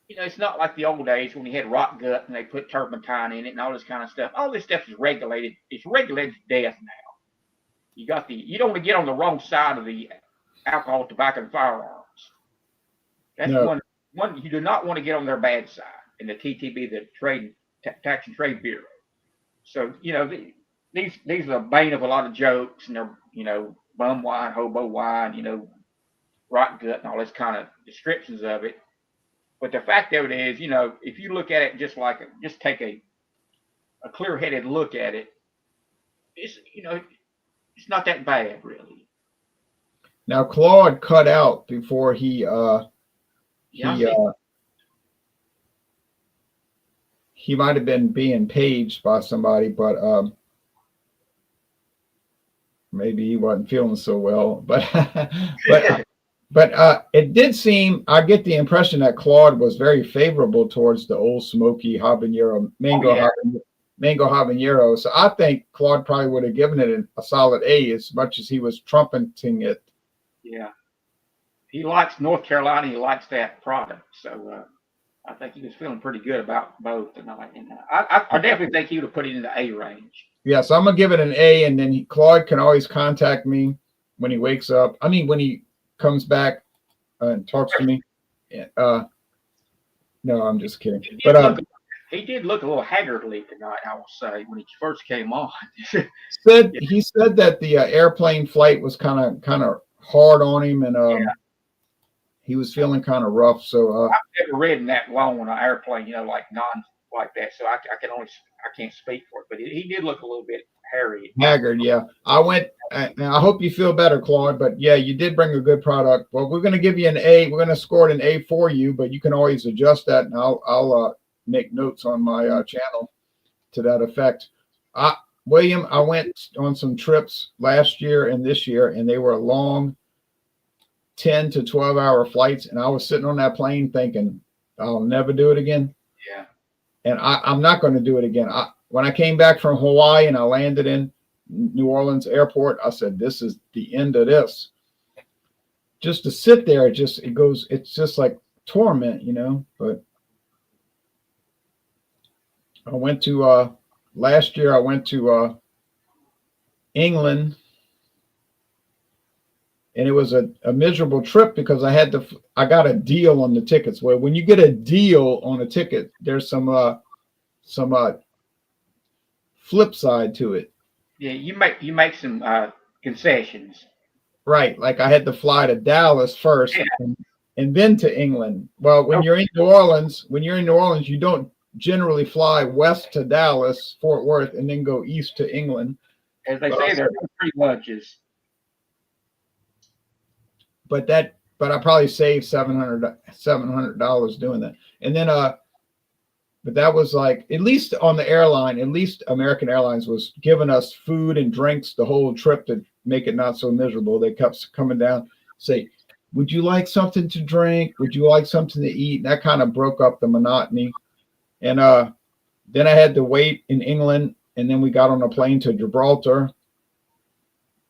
it's not like the old days when you had rock gut and they put turpentine in it and all this kind of stuff. All this stuff is regulated. It's regulated to death now. You don't want to get on the wrong side of the alcohol, tobacco, and firearms. That's one you do not want to get on their bad side in the TTB, the Tax and Trade Bureau. So, these are the bane of a lot of jokes, and they're, bum wine, hobo wine, rock gut and all this kind of descriptions of it. But the fact of it is, if you look at it just take a clear-headed look at it, it's not that bad, really. Now, Claude cut out before he might have been being paged by somebody, but maybe he wasn't feeling so well. But but it did seem, I get the impression that Claude was very favorable towards the Old Smoky Habanero, Mango Habanero. So I think Claude probably would have given it a solid A as much as he was trumpeting it. Yeah. He likes North Carolina. He likes that product. So I think he was feeling pretty good about both tonight. And I definitely think he would have put it in the A range. Yeah, so I'm going to give it an A, and then Claude can always contact me when he wakes up. I mean, when he comes back and talks to me. No, I'm just kidding. He did look a little haggardly tonight, I will say, when he first came on. He said that the airplane flight was kind of hard on him, and he was feeling kind of rough. So I've never ridden that long on an airplane, like that. So I can't speak for it, but he did look a little bit haggard. Yeah. I hope you feel better, Claude, but yeah, you did bring a good product. Well, we're going to give you an A. We're going to score it an A for you, but you can always adjust that, and I'll make notes on my channel to that effect. William, I went on some trips last year and this year, and they were long 10 to 12 hour flights, and I was sitting on that plane thinking, I'll never do it again. Yeah. And I'm not going to do it again. When I came back from Hawaii and I landed in New Orleans airport, I said, this is the end of this. Just to sit there, it's just like torment, but I went to, last year I went to England, and it was a miserable trip because I got a deal on the tickets. Well, when you get a deal on a ticket, there's some flip side to it. Yeah, you make some concessions. Right, like I had to fly to Dallas first, and then to England. Well, when you're in New Orleans, you don't generally fly west to Dallas, Fort Worth, and then go east to England. As they say, there are 3 lunches. But I probably saved $700 doing that. And then but that was like, at least on the airline, at least American Airlines was giving us food and drinks the whole trip to make it not so miserable. They kept coming down, say, would you like something to drink? Would you like something to eat? And that kind of broke up the monotony. And then I had to wait in England, and then we got on a plane to Gibraltar.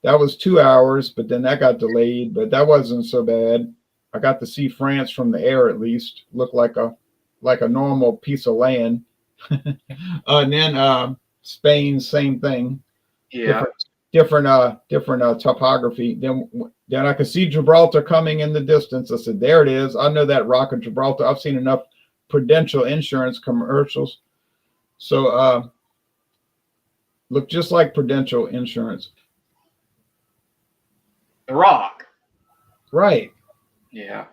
That was 2 hours, but then that got delayed, but that wasn't so bad. I got to see France from the air, at least. Looked like a normal piece of land. And then Spain, same thing. Yeah. Different topography. Then I could see Gibraltar coming in the distance. I said, there it is. I know that Rock of Gibraltar. I've seen enough Prudential insurance commercials. So look just like Prudential insurance. The Rock. Right. Yeah.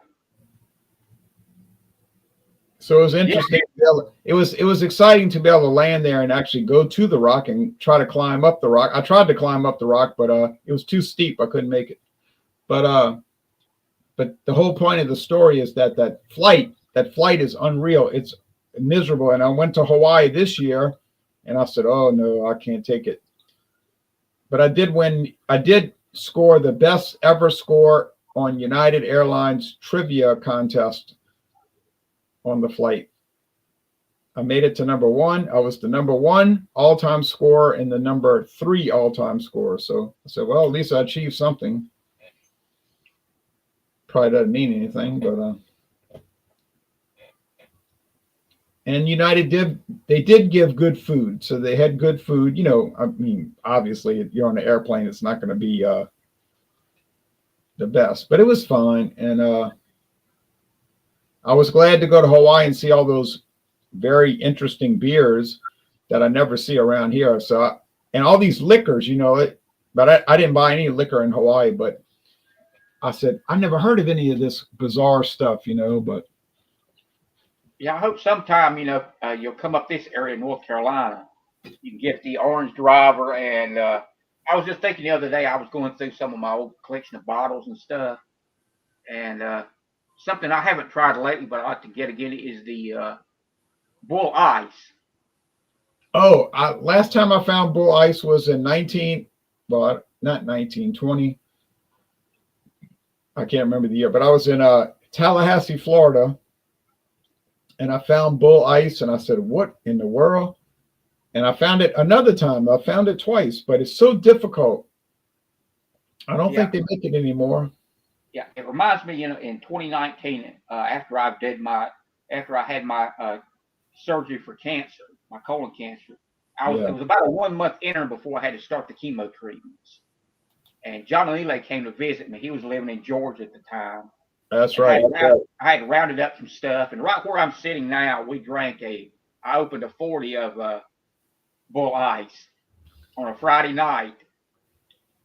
So it was interesting. Yeah. It was exciting to be able to land there and actually go to the Rock and try to climb up the Rock. I tried to climb up the Rock, but it was too steep. I couldn't make it. But the whole point of the story is that flight is unreal. It's miserable. And I went to Hawaii this year, and I said, oh no, I can't take it. But I did win. I did score the best ever score on United Airlines trivia contest on the flight. I made it to number 1. I was the number 1 all-time scorer and the number 3 all-time scorer. So I said, well, at least I achieved something. Probably doesn't mean anything, but and United did give good food. So they had good food. You know, I mean, obviously, if you're on an airplane, it's not going to be the best, but it was fine. And I was glad to go to Hawaii and see all those very interesting beers that I never see around here. So, and all these liquors, you know, but I didn't buy any liquor in Hawaii, but I said, I never heard of any of this bizarre stuff, you know, but. Yeah, I hope sometime, you know, you'll come up this area in North Carolina. You can get the Orange Driver. And I was just thinking the other day, I was going through some of my old collection of bottles and stuff. And something I haven't tried lately, but I'd like to get again is the Bull Ice. Oh, last time I found Bull Ice was in 20. I can't remember the year, but I was in Tallahassee, Florida, and I found Bull Ice, and I said, what in the world? And I found it another time. I found it twice, but it's so difficult. I don't think they make it anymore. Yeah, it reminds me, you know, in 2019, after I had my surgery for cancer, my colon cancer, it was about a 1 month interim before I had to start the chemo treatments. And John Lele came to visit me. He was living in Georgia at the time. That's right. I had rounded up some stuff, and right where I'm sitting now, I opened a 40 of Bull Ice on a Friday night,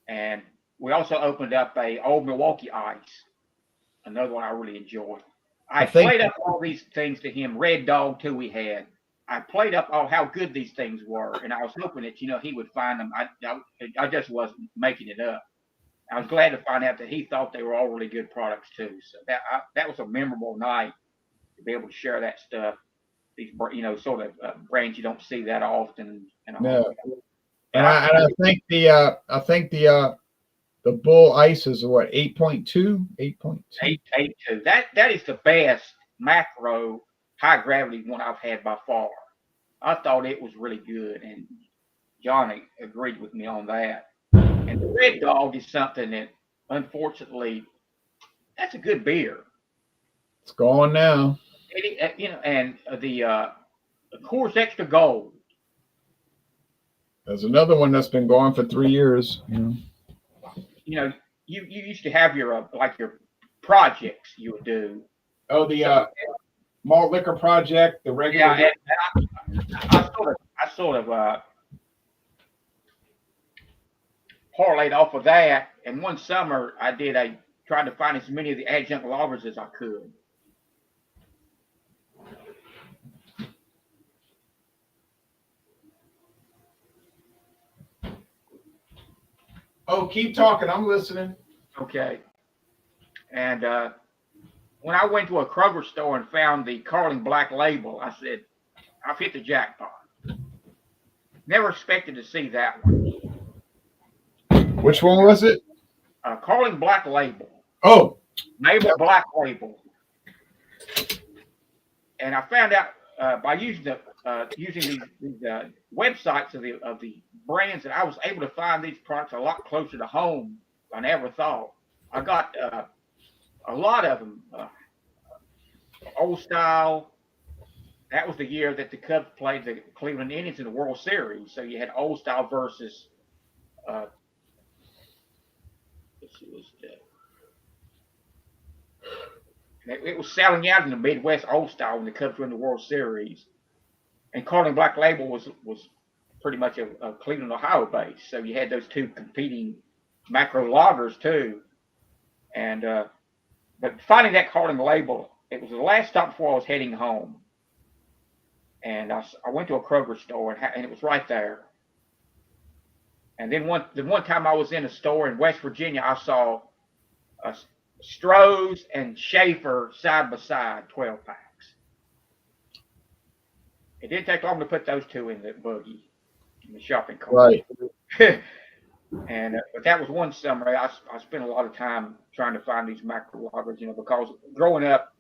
and we also opened up a Old Milwaukee Ice, another one I really enjoyed. I played up all these things to him. Red Dog too, we had. I played up all how good these things were, and I was hoping that, you know, he would find them. I just wasn't making it up. I was glad to find out that he thought they were all really good products too. So that was a memorable night to be able to share that stuff. These, you know, sort of brands you don't see that often. No. And I think the Bull Ice is what, 8.2? 8.2. That is the best macro high gravity one I've had by far. I thought it was really good, and Johnny agreed with me on that. And the Red Dog is something that, unfortunately, that's a good beer. It's gone now. You know, and the Coors Extra Gold. There's another one that's been going for 3 years. You know, you used to have your like your projects you would do. Oh, the malt liquor project, the regular. Yeah, and I sort of parlayed off of that. And one summer I tried to find as many of the adjunct lagers as I could. Oh, keep talking. I'm listening. Okay. And when I went to a Kroger store and found the Carling Black Label, I said, I've hit the jackpot. Never expected to see that one. Which one was it? Carling Black Label. Oh, Mabel Black Label. And I found out by using these websites of the brands that I was able to find these products a lot closer to home than I ever thought. I got a lot of them. Old Style. That was the year that the Cubs played the Cleveland Indians in the World Series. So you had Old Style versus it was selling out in the Midwest Old Style when the Cubs were in the World Series. And Carling Black Label was pretty much a Cleveland, Ohio base. So you had those two competing macro lagers too. And but finding that Carling label, it was the last stop before I was heading home. And I went to a Kroger store and it was right there. And then one time I was in a store in West Virginia, I saw Stroh's and Schaefer side by side, 12 packs. It didn't take long to put those two in the buggy, in the shopping cart. Right. And but that was one summer. I spent a lot of time trying to find these macro lagers, because growing up,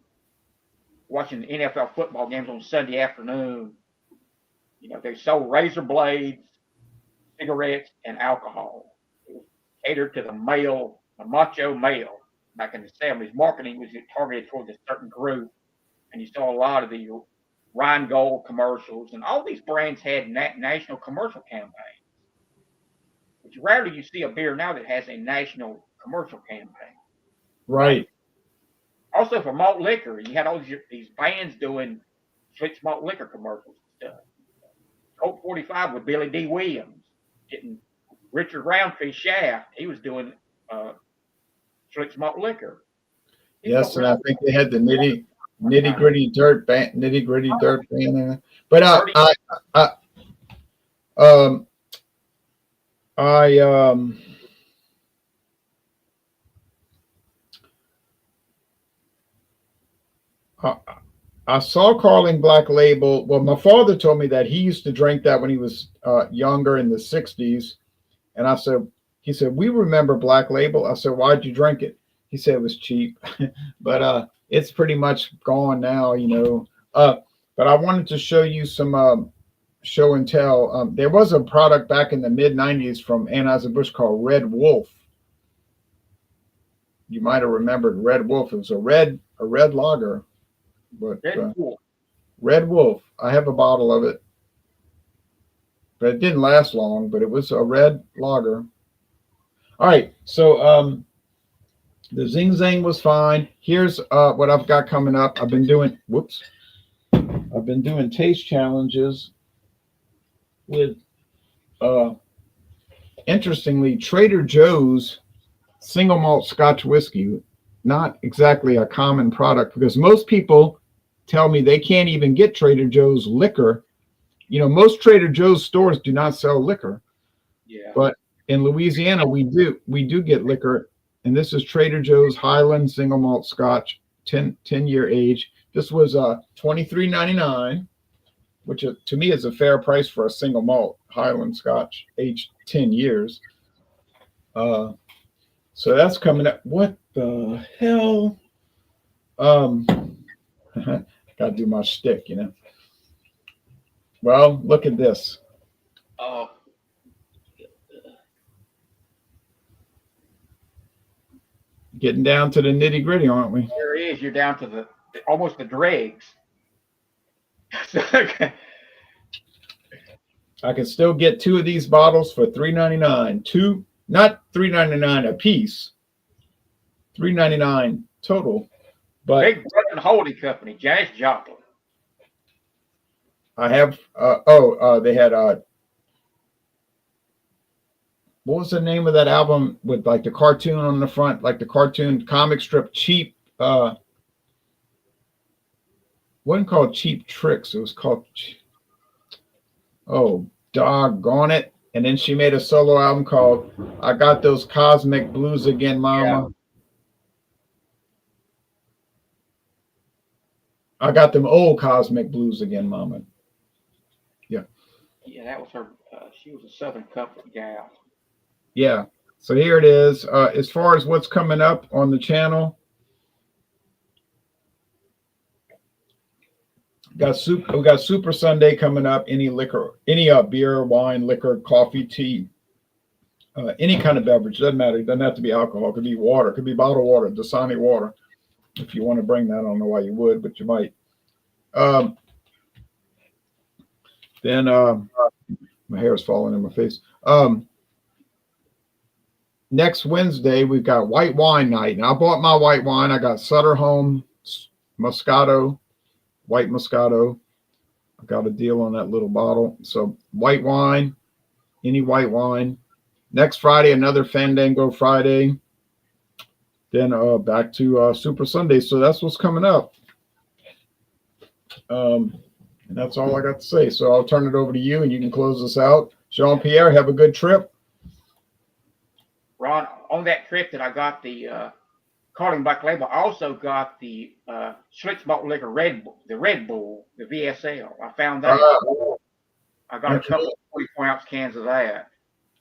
watching NFL football games on Sunday afternoon, they sold razor blades, cigarettes, and alcohol. It was catered to the macho male. Back in the 70s, marketing was targeted towards a certain group, and you saw a lot of the Rheingold commercials, and all these brands had national commercial campaigns. Which rarely you see a beer now that has a national commercial campaign. Right. Also for malt liquor, you had all these bands doing Schlitz malt liquor commercials and stuff. Colt 45 with Billy D. Williams, getting Richard Roundtree Shaft. He was doing Schlitz malt liquor. Yes, and I think they had the nitty gritty dirt band in there. But I saw Carling Black Label. Well, my father told me that he used to drink that when he was younger in the 60s. And he said, we remember Black Label. I said, why'd you drink it? He said it was cheap, but it's pretty much gone now, But I wanted to show you some show and tell. There was a product back in the mid-90s from Anheuser-Busch called Red Wolf. You might have remembered Red Wolf. It was a red lager. But Red Wolf. I have a bottle of it. But it didn't last long, but it was a red lager. All right, so the Zing Zang was fine. Here's what I've got coming up. I've been doing taste challenges with interestingly Trader Joe's single malt Scotch whiskey. Not exactly a common product because most people tell me they can't even get Trader Joe's liquor. Most Trader Joe's stores do not sell liquor. Yeah. But in Louisiana, we do get liquor. And this is Trader Joe's Highland Single Malt Scotch, 10-year age. This was $23.99, which to me is a fair price for a single malt Highland Scotch, aged 10 years. So that's coming up. What the hell? Got to do my shtick, Well, look at this. Oh. Getting down to the nitty gritty, aren't we? There is. You're down to almost the dregs. I can still get two of these bottles for $3.99. Two, not $3.99 a piece. $3.99 total. But Big Brother Holding Company, Janis Joplin. I have. They had. What was the name of that album with like the cartoon on the front, like the cartoon comic strip Cheap? Wasn't called Cheap Tricks. It was called. Oh, doggone it! And then she made a solo album called "I Got Those Cosmic Blues Again, Mama." Yeah. I got them old cosmic blues again, Mama. Yeah. Yeah, that was her. She was a Southern Comfort gal. Yeah. So here it is. As far as what's coming up on the channel, We got Super Sunday coming up. Any liquor, any beer, wine, liquor, coffee, tea, any kind of beverage, doesn't matter. It doesn't have to be alcohol. It could be water. It could be bottled water, Dasani water. If you want to bring that, I don't know why you would, but you might. Then my hair is falling in my face. Next Wednesday, we've got white wine night. And I bought my white wine. I got Sutter Home Moscato, white Moscato. I got a deal on that little bottle. So white wine, any white wine. Next Friday, another Fandango Friday. Then back to Super Sunday. So that's what's coming up. And that's all I got to say. So I'll turn it over to you and you can close us out. Jean-Pierre, have a good trip. Ron, on that trip that I got the Carling Black Label, I also got the Schlitz Malt Liquor Red Bull, the VSL. I found that. I got a couple of 24-ounce cans of that.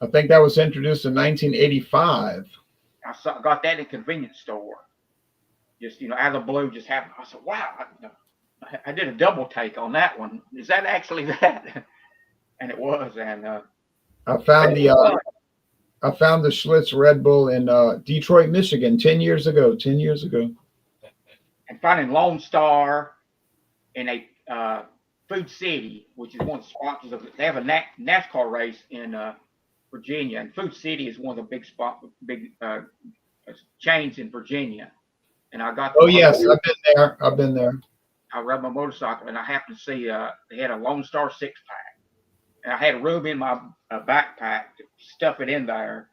I think that was introduced in 1985. I got that in a convenience store. Just, out of the blue, just happened. I said, wow, I did a double take on that one. Is that actually that? And it was. And I found the Schlitz Red Bull in Detroit, Michigan, 10 years ago. And finding Lone Star in a Food City, which is one of the sponsors of it. They have a NASCAR race in Virginia, and Food City is one of the big chains in Virginia. And I got. Oh yes, I've been there. I rode my motorcycle, and I happened to see they had a Lone Star 6-pack, and I had room in my backpack to stuff it in there,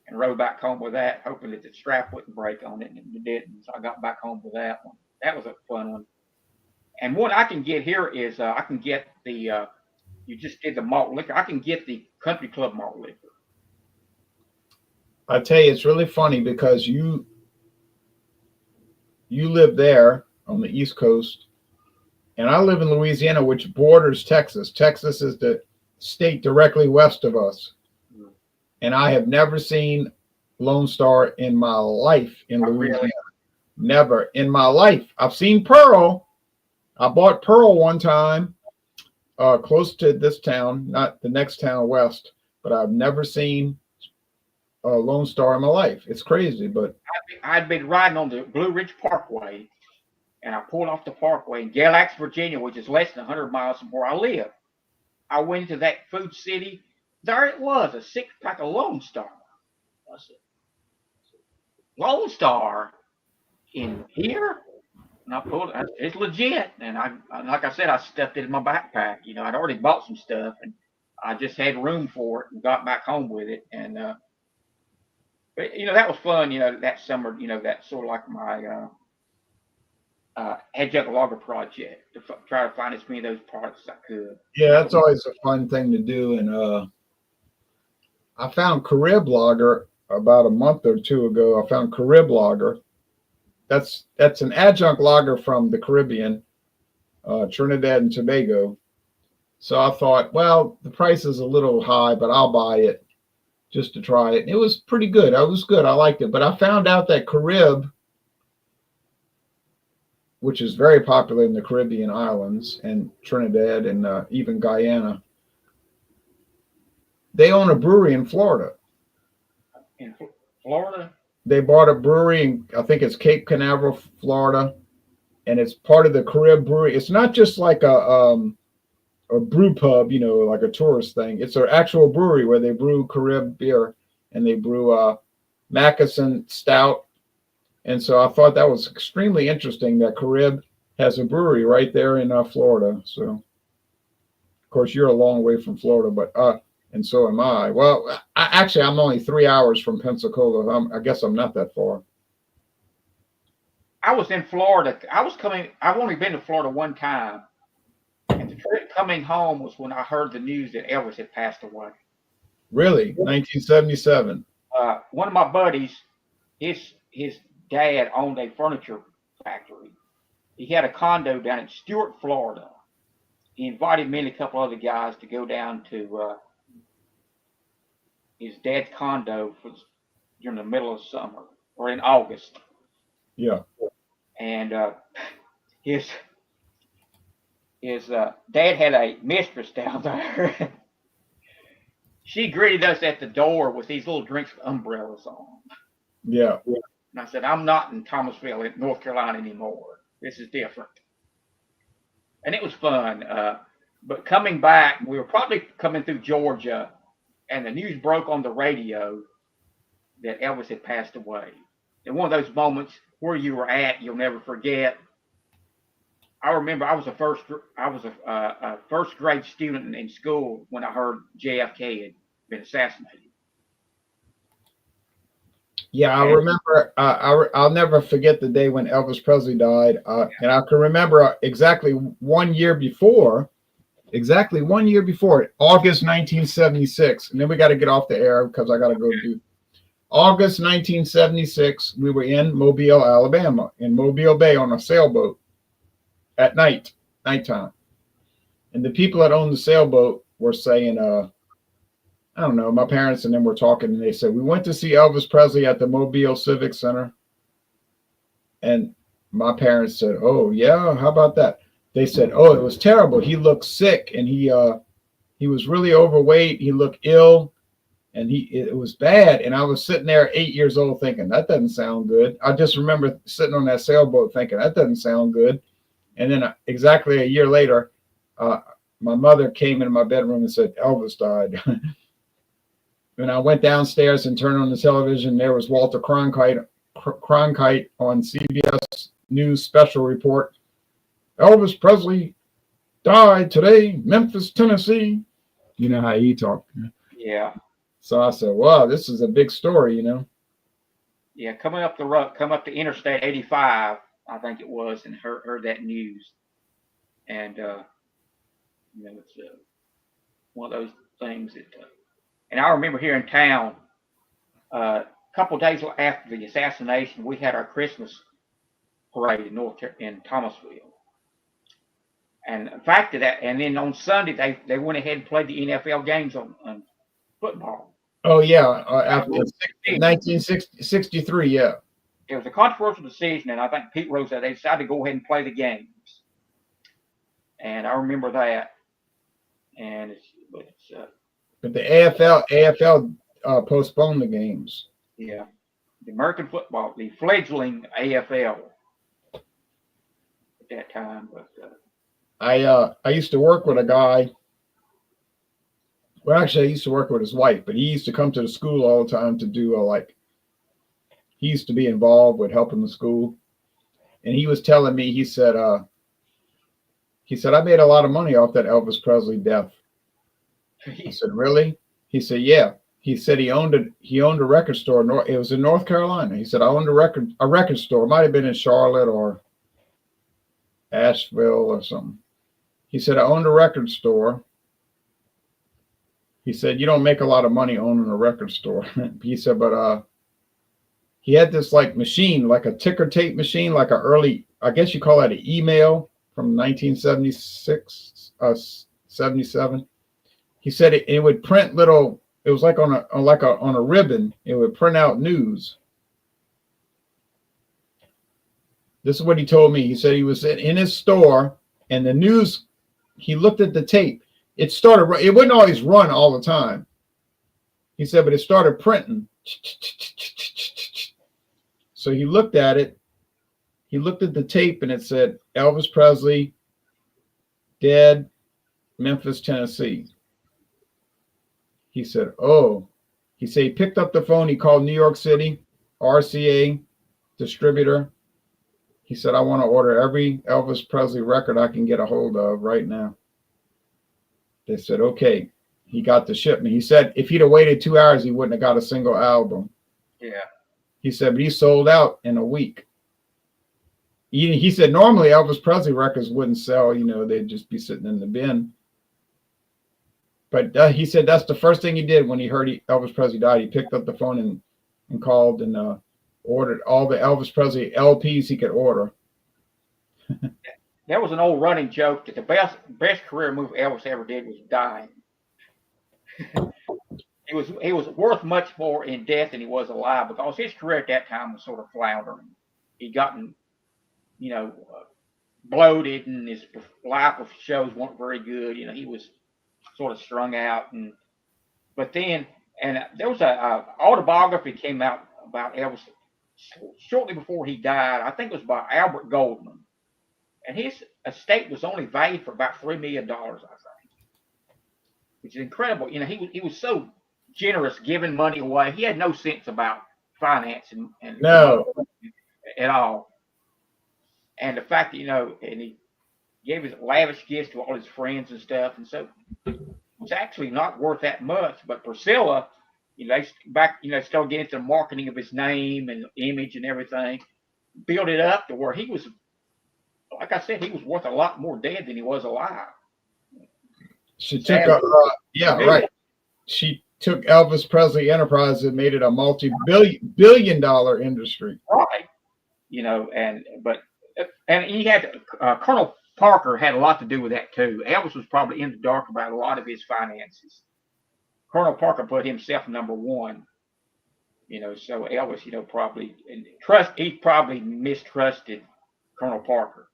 and rode back home with that, hoping that the strap wouldn't break on it, and it didn't. So I got back home with that one. That was a fun one. And what I can get here is I can get the you just did the malt liquor. I can get the Country Club malt liquor. I tell you, it's really funny because you live there on the East Coast, and I live in Louisiana, which borders Texas. Texas is the state directly west of us, and I have never seen Lone Star in my life in Louisiana. Really? Never in my life. I've seen Pearl. I bought Pearl one time, close to this town, not the next town west, but I've never seen Lone Star in my life. It's crazy, but I'd been riding on the Blue Ridge Parkway, and I pulled off the parkway in Galax, Virginia, which is less than 100 miles from where I live. I went into that Food City. There it was, a 6-pack of Lone Star. I said, Lone Star in here? And I pulled it. It's legit. And I, like I said, I stuffed it in my backpack. I'd already bought some stuff, and I just had room for it and got back home with it. And but that was fun. That summer. That's sort of like my adjunct lager project to try to find as many of those products as I could. Yeah, that's always a fun thing to do. And I found Carib Lager about a month or two ago. I found Carib Lager. That's an adjunct lager from the Caribbean, Trinidad and Tobago. So I thought, well, the price is a little high, but I'll buy it just to try it. And it was pretty good. It was good. I liked it. But I found out that Carib, which is very popular in the Caribbean islands and Trinidad and even Guyana, they own a brewery in Florida. In Florida? They bought a brewery in, I think it's Cape Canaveral, Florida, and it's part of the Carib Brewery. It's not just like a brew pub, like a tourist thing. It's an actual brewery where they brew Carib beer, and they brew Macassin Stout. And so I thought that was extremely interesting that Carib has a brewery right there in Florida. So, of course, you're a long way from Florida, but and so am I. Well, I'm only 3 hours from Pensacola. I guess I'm not that far. I was in Florida. I've only been to Florida one time. And the trip coming home was when I heard the news that Elvis had passed away. Really? 1977. One of my buddies, his dad owned a furniture factory. He had a condo down in Stuart, Florida. He invited me and a couple other guys to go down to his dad's condo during the middle of summer or in August. Yeah. And is Dad had a mistress down there. She greeted us at the door with these little drinks with umbrellas on. Yeah. And I said, I'm not in Thomasville, in North Carolina anymore. This is different. And it was fun. But coming back, we were probably coming through Georgia, and the news broke on the radio that Elvis had passed away. And one of those moments where you were at, you'll never forget. I remember I was a first grade student in school when I heard JFK had been assassinated. Yeah, I remember. I'll never forget the day when Elvis Presley died, and I can remember exactly 1 year before. Exactly 1 year before, August 1976, and then we got to get off the air because I got to go do. August 1976, we were in Mobile, Alabama, in Mobile Bay on a sailboat at nighttime, and the people that owned the sailboat were saying, I don't know, my parents and them were talking, and they said, we went to see Elvis Presley at the Mobile Civic Center. And my parents said, oh, yeah, how about that? They said, oh, it was terrible. He looked sick, and he was really overweight. He looked ill, and it was bad. And I was sitting there 8 years old thinking, that doesn't sound good. I just remember sitting on that sailboat thinking, that doesn't sound good. And then exactly a year later, my mother came into my bedroom and said, Elvis died. When I went downstairs and turned on the television, there was Walter Cronkite on CBS News special report. Elvis Presley died today, Memphis, Tennessee. You know how he talked. Yeah. So I said, wow, this is a big story, you know. Yeah, come up to Interstate 85, I think it was, and heard that news. And, it's one of those things that... And I remember here in town, a couple of days after the assassination, we had our Christmas parade in Thomasville. And the fact of that, and then on Sunday they went ahead and played the NFL games on football. Oh yeah, after 1963, yeah. It was a controversial decision, and I think Pete Rose said they decided to go ahead and play the games. And I remember that. And But the AFL postponed the games. Yeah, the American football, the fledgling AFL at that time. But I used to work with a guy. Well, actually, I used to work with his wife, but he used to come to the school all the time to do he used to be involved with helping the school. And he was telling me, he said, I made a lot of money off that Elvis Presley death. I said, really? He said, yeah. He said he owned a record store. It was in North Carolina. He said, I owned a record store. It might have been in Charlotte or Asheville or something. He said, I owned a record store. He said, you don't make a lot of money owning a record store. He said, but he had this machine, like a ticker tape machine, like an early, I guess you call that an email from 1976, 77. He said it would print little. It was like on a ribbon. It would print out news. This is what he told me. He said he was in his store, and the news. He looked at the tape. It started. It wouldn't always run all the time. He said, but it started printing. So he looked at it. He looked at the tape, and it said Elvis Presley, dead, Memphis, Tennessee. He said, oh. He said he picked up the phone. He called New York City, RCA distributor. He said, I want to order every Elvis Presley record I can get a hold of right now. They said, okay. He got the shipment. He said if he'd have waited 2 hours, he wouldn't have got a single album. Yeah. He said, but he sold out in a week. He said normally Elvis Presley records wouldn't sell. They'd just be sitting in the bin. But he said that's the first thing he did when he heard Elvis Presley died. He picked up the phone and called and ordered all the Elvis Presley LPs he could order. There was an old running joke that the best career move Elvis ever did was dying. He was worth much more in death than he was alive because his career at that time was sort of floundering. He'd gotten, bloated, and his life of shows weren't very good. You know, he was sort of strung out, but then there was a autobiography came out about Elvis shortly before he died. I think it was by Albert Goldman, and his estate was only valued for about $3 million, I think, which is incredible. You know, he was so generous giving money away. He had no sense about finance and No. at all. And the fact that, and he gave his lavish gifts to all his friends and stuff, and so it was actually not worth that much. But Priscilla, they started getting into the marketing of his name and image and everything, built it up to where he was, like I said, he was worth a lot more dead than he was alive. She took right. She took Elvis Presley Enterprise and made it a multi-billion dollar industry. Right. And he had Colonel Parker had a lot to do with that too. Elvis was probably in the dark about a lot of his finances. Colonel Parker put himself number one. So Elvis, he probably mistrusted Colonel Parker.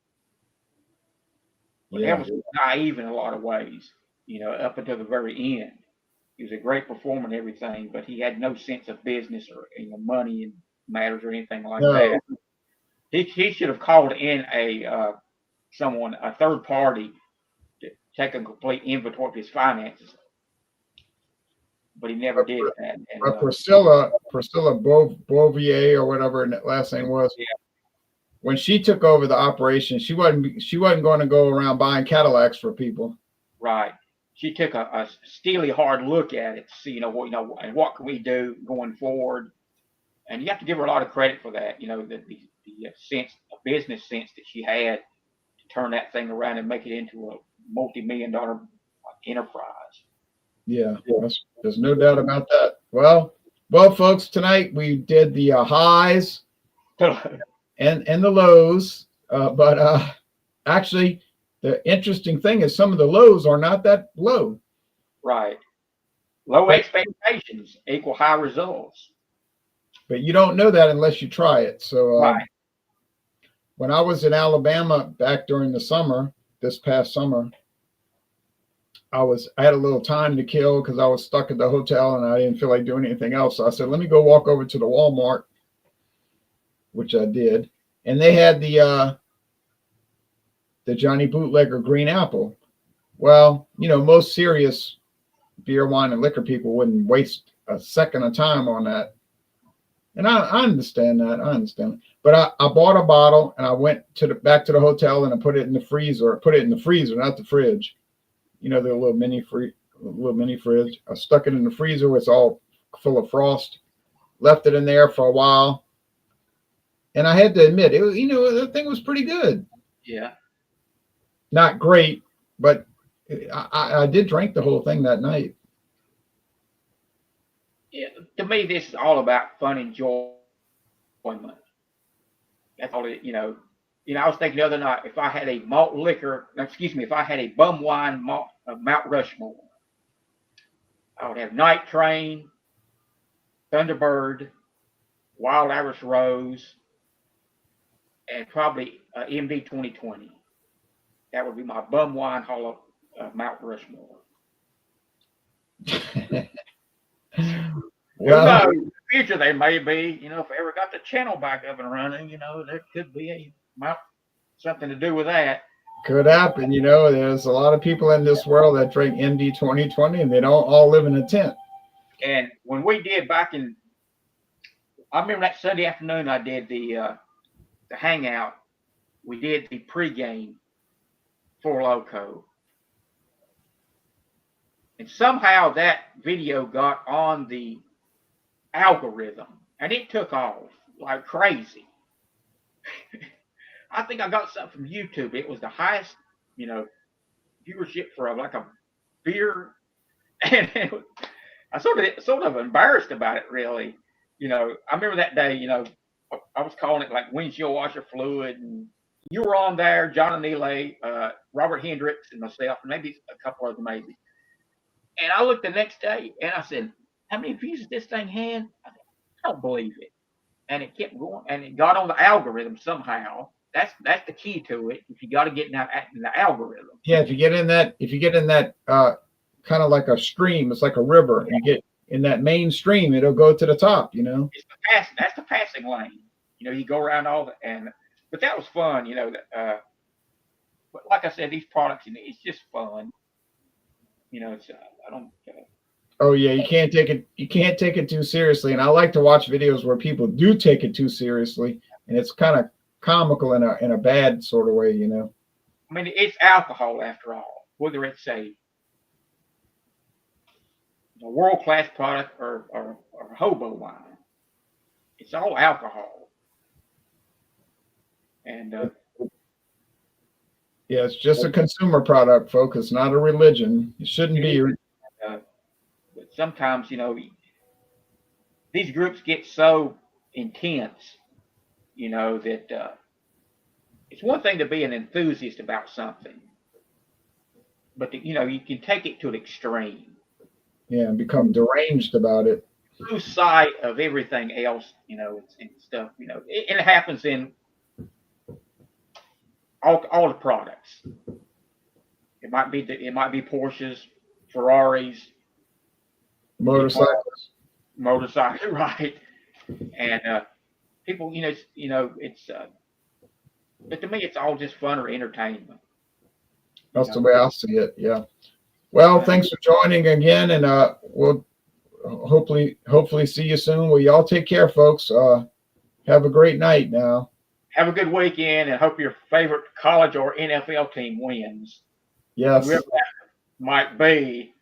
But Yeah. Elvis was naive in a lot of ways, up until the very end. He was a great performer and everything, but he had no sense of business or money and matters or anything like that. He should have called in a third party to take a complete inventory of his finances, but he never did that. But Priscilla Bouvier or whatever that last name was, when she took over the operation, she wasn't going to go around buying Cadillacs for people. Right. She took a steely hard look at it to see, and what can we do going forward. And you have to give her a lot of credit for that. The business sense that she had to turn that thing around and make it into a multi-million-dollar enterprise. Yeah, there's no doubt about that. Well, folks, tonight we did the highs and the lows, but actually, the interesting thing is some of the lows are not that low. Right. Low expectations equal high results. But you don't know that unless you try it. So right. When I was in Alabama back during the summer, this past summer, I had a little time to kill because I was stuck at the hotel and I didn't feel like doing anything else. So I said, let me go walk over to the Walmart, which I did. And they had the Johnny Bootlegger Green Apple. Well, most serious beer, wine, and liquor people wouldn't waste a second of time on that. And I understand that. I understand. But I bought a bottle and I went back to the hotel and I put it in the freezer. Put it in the freezer, not the fridge. The little mini fridge. I stuck it in the freezer. It's all full of frost. Left it in there for a while. And I had to admit, it was, the thing was pretty good. Yeah. Not great, but I did drink the whole thing that night. Yeah, to me, this is all about fun and enjoyment. That's all it, I was thinking the other night, if I had a if I had a bum wine of Mount Rushmore, I would have Night Train, Thunderbird, Wild Irish Rose, and probably MD 2020. That would be my bum wine hall of Mount Rushmore. Well, in the future they may be, if I ever got the channel back up and running, there could be something to do with that. Could happen, there's a lot of people in this world that drink MD 2020 and they don't all live in a tent. And when we did I remember that Sunday afternoon I did the hangout. We did the pregame for Loco. And somehow that video got on the algorithm and it took off like crazy. I think I got something from YouTube. It was the highest, viewership for like a beer. And I sort of embarrassed about it, really. I remember that day, I was calling it like windshield washer fluid, and you were on there, John and Ely, Robert Hendricks, and myself, and maybe a couple others, maybe. And I looked the next day and I said, how many views did this thing have? I don't believe it. And it kept going and it got on the algorithm somehow. that's the key to it. If you got to get in the algorithm. Yeah, if you get in that kind of like a stream, it's like a river. You get in that main stream, it'll go to the top. It's that's the passing lane. You go around but that was fun. But like I said, these products, it's just fun. It's I don't. Oh yeah, you can't take it too seriously. And I like to watch videos where people do take it too seriously, and it's kind of comical in a bad sort of way. I mean, it's alcohol after all, whether it's a world-class product or hobo wine. It's all alcohol. And yeah, it's just a consumer product, folks. It's not a religion. It shouldn't be. But sometimes, these groups get so intense, that it's one thing to be an enthusiast about something, but you can take it to an extreme. Yeah, and become deranged about it. Lose sight of everything else, and stuff. And it happens in all the products. It might be Porsches, Ferraris, motorcycles, right? And people, it's. But to me, it's all just fun or entertainment. That's the way I see it. Yeah. Well, thanks for joining again, and we'll hopefully see you soon. Well, y'all take care, folks. Have a great night now. Have a good weekend, and hope your favorite college or NFL team wins. Yes. Whoever that might be.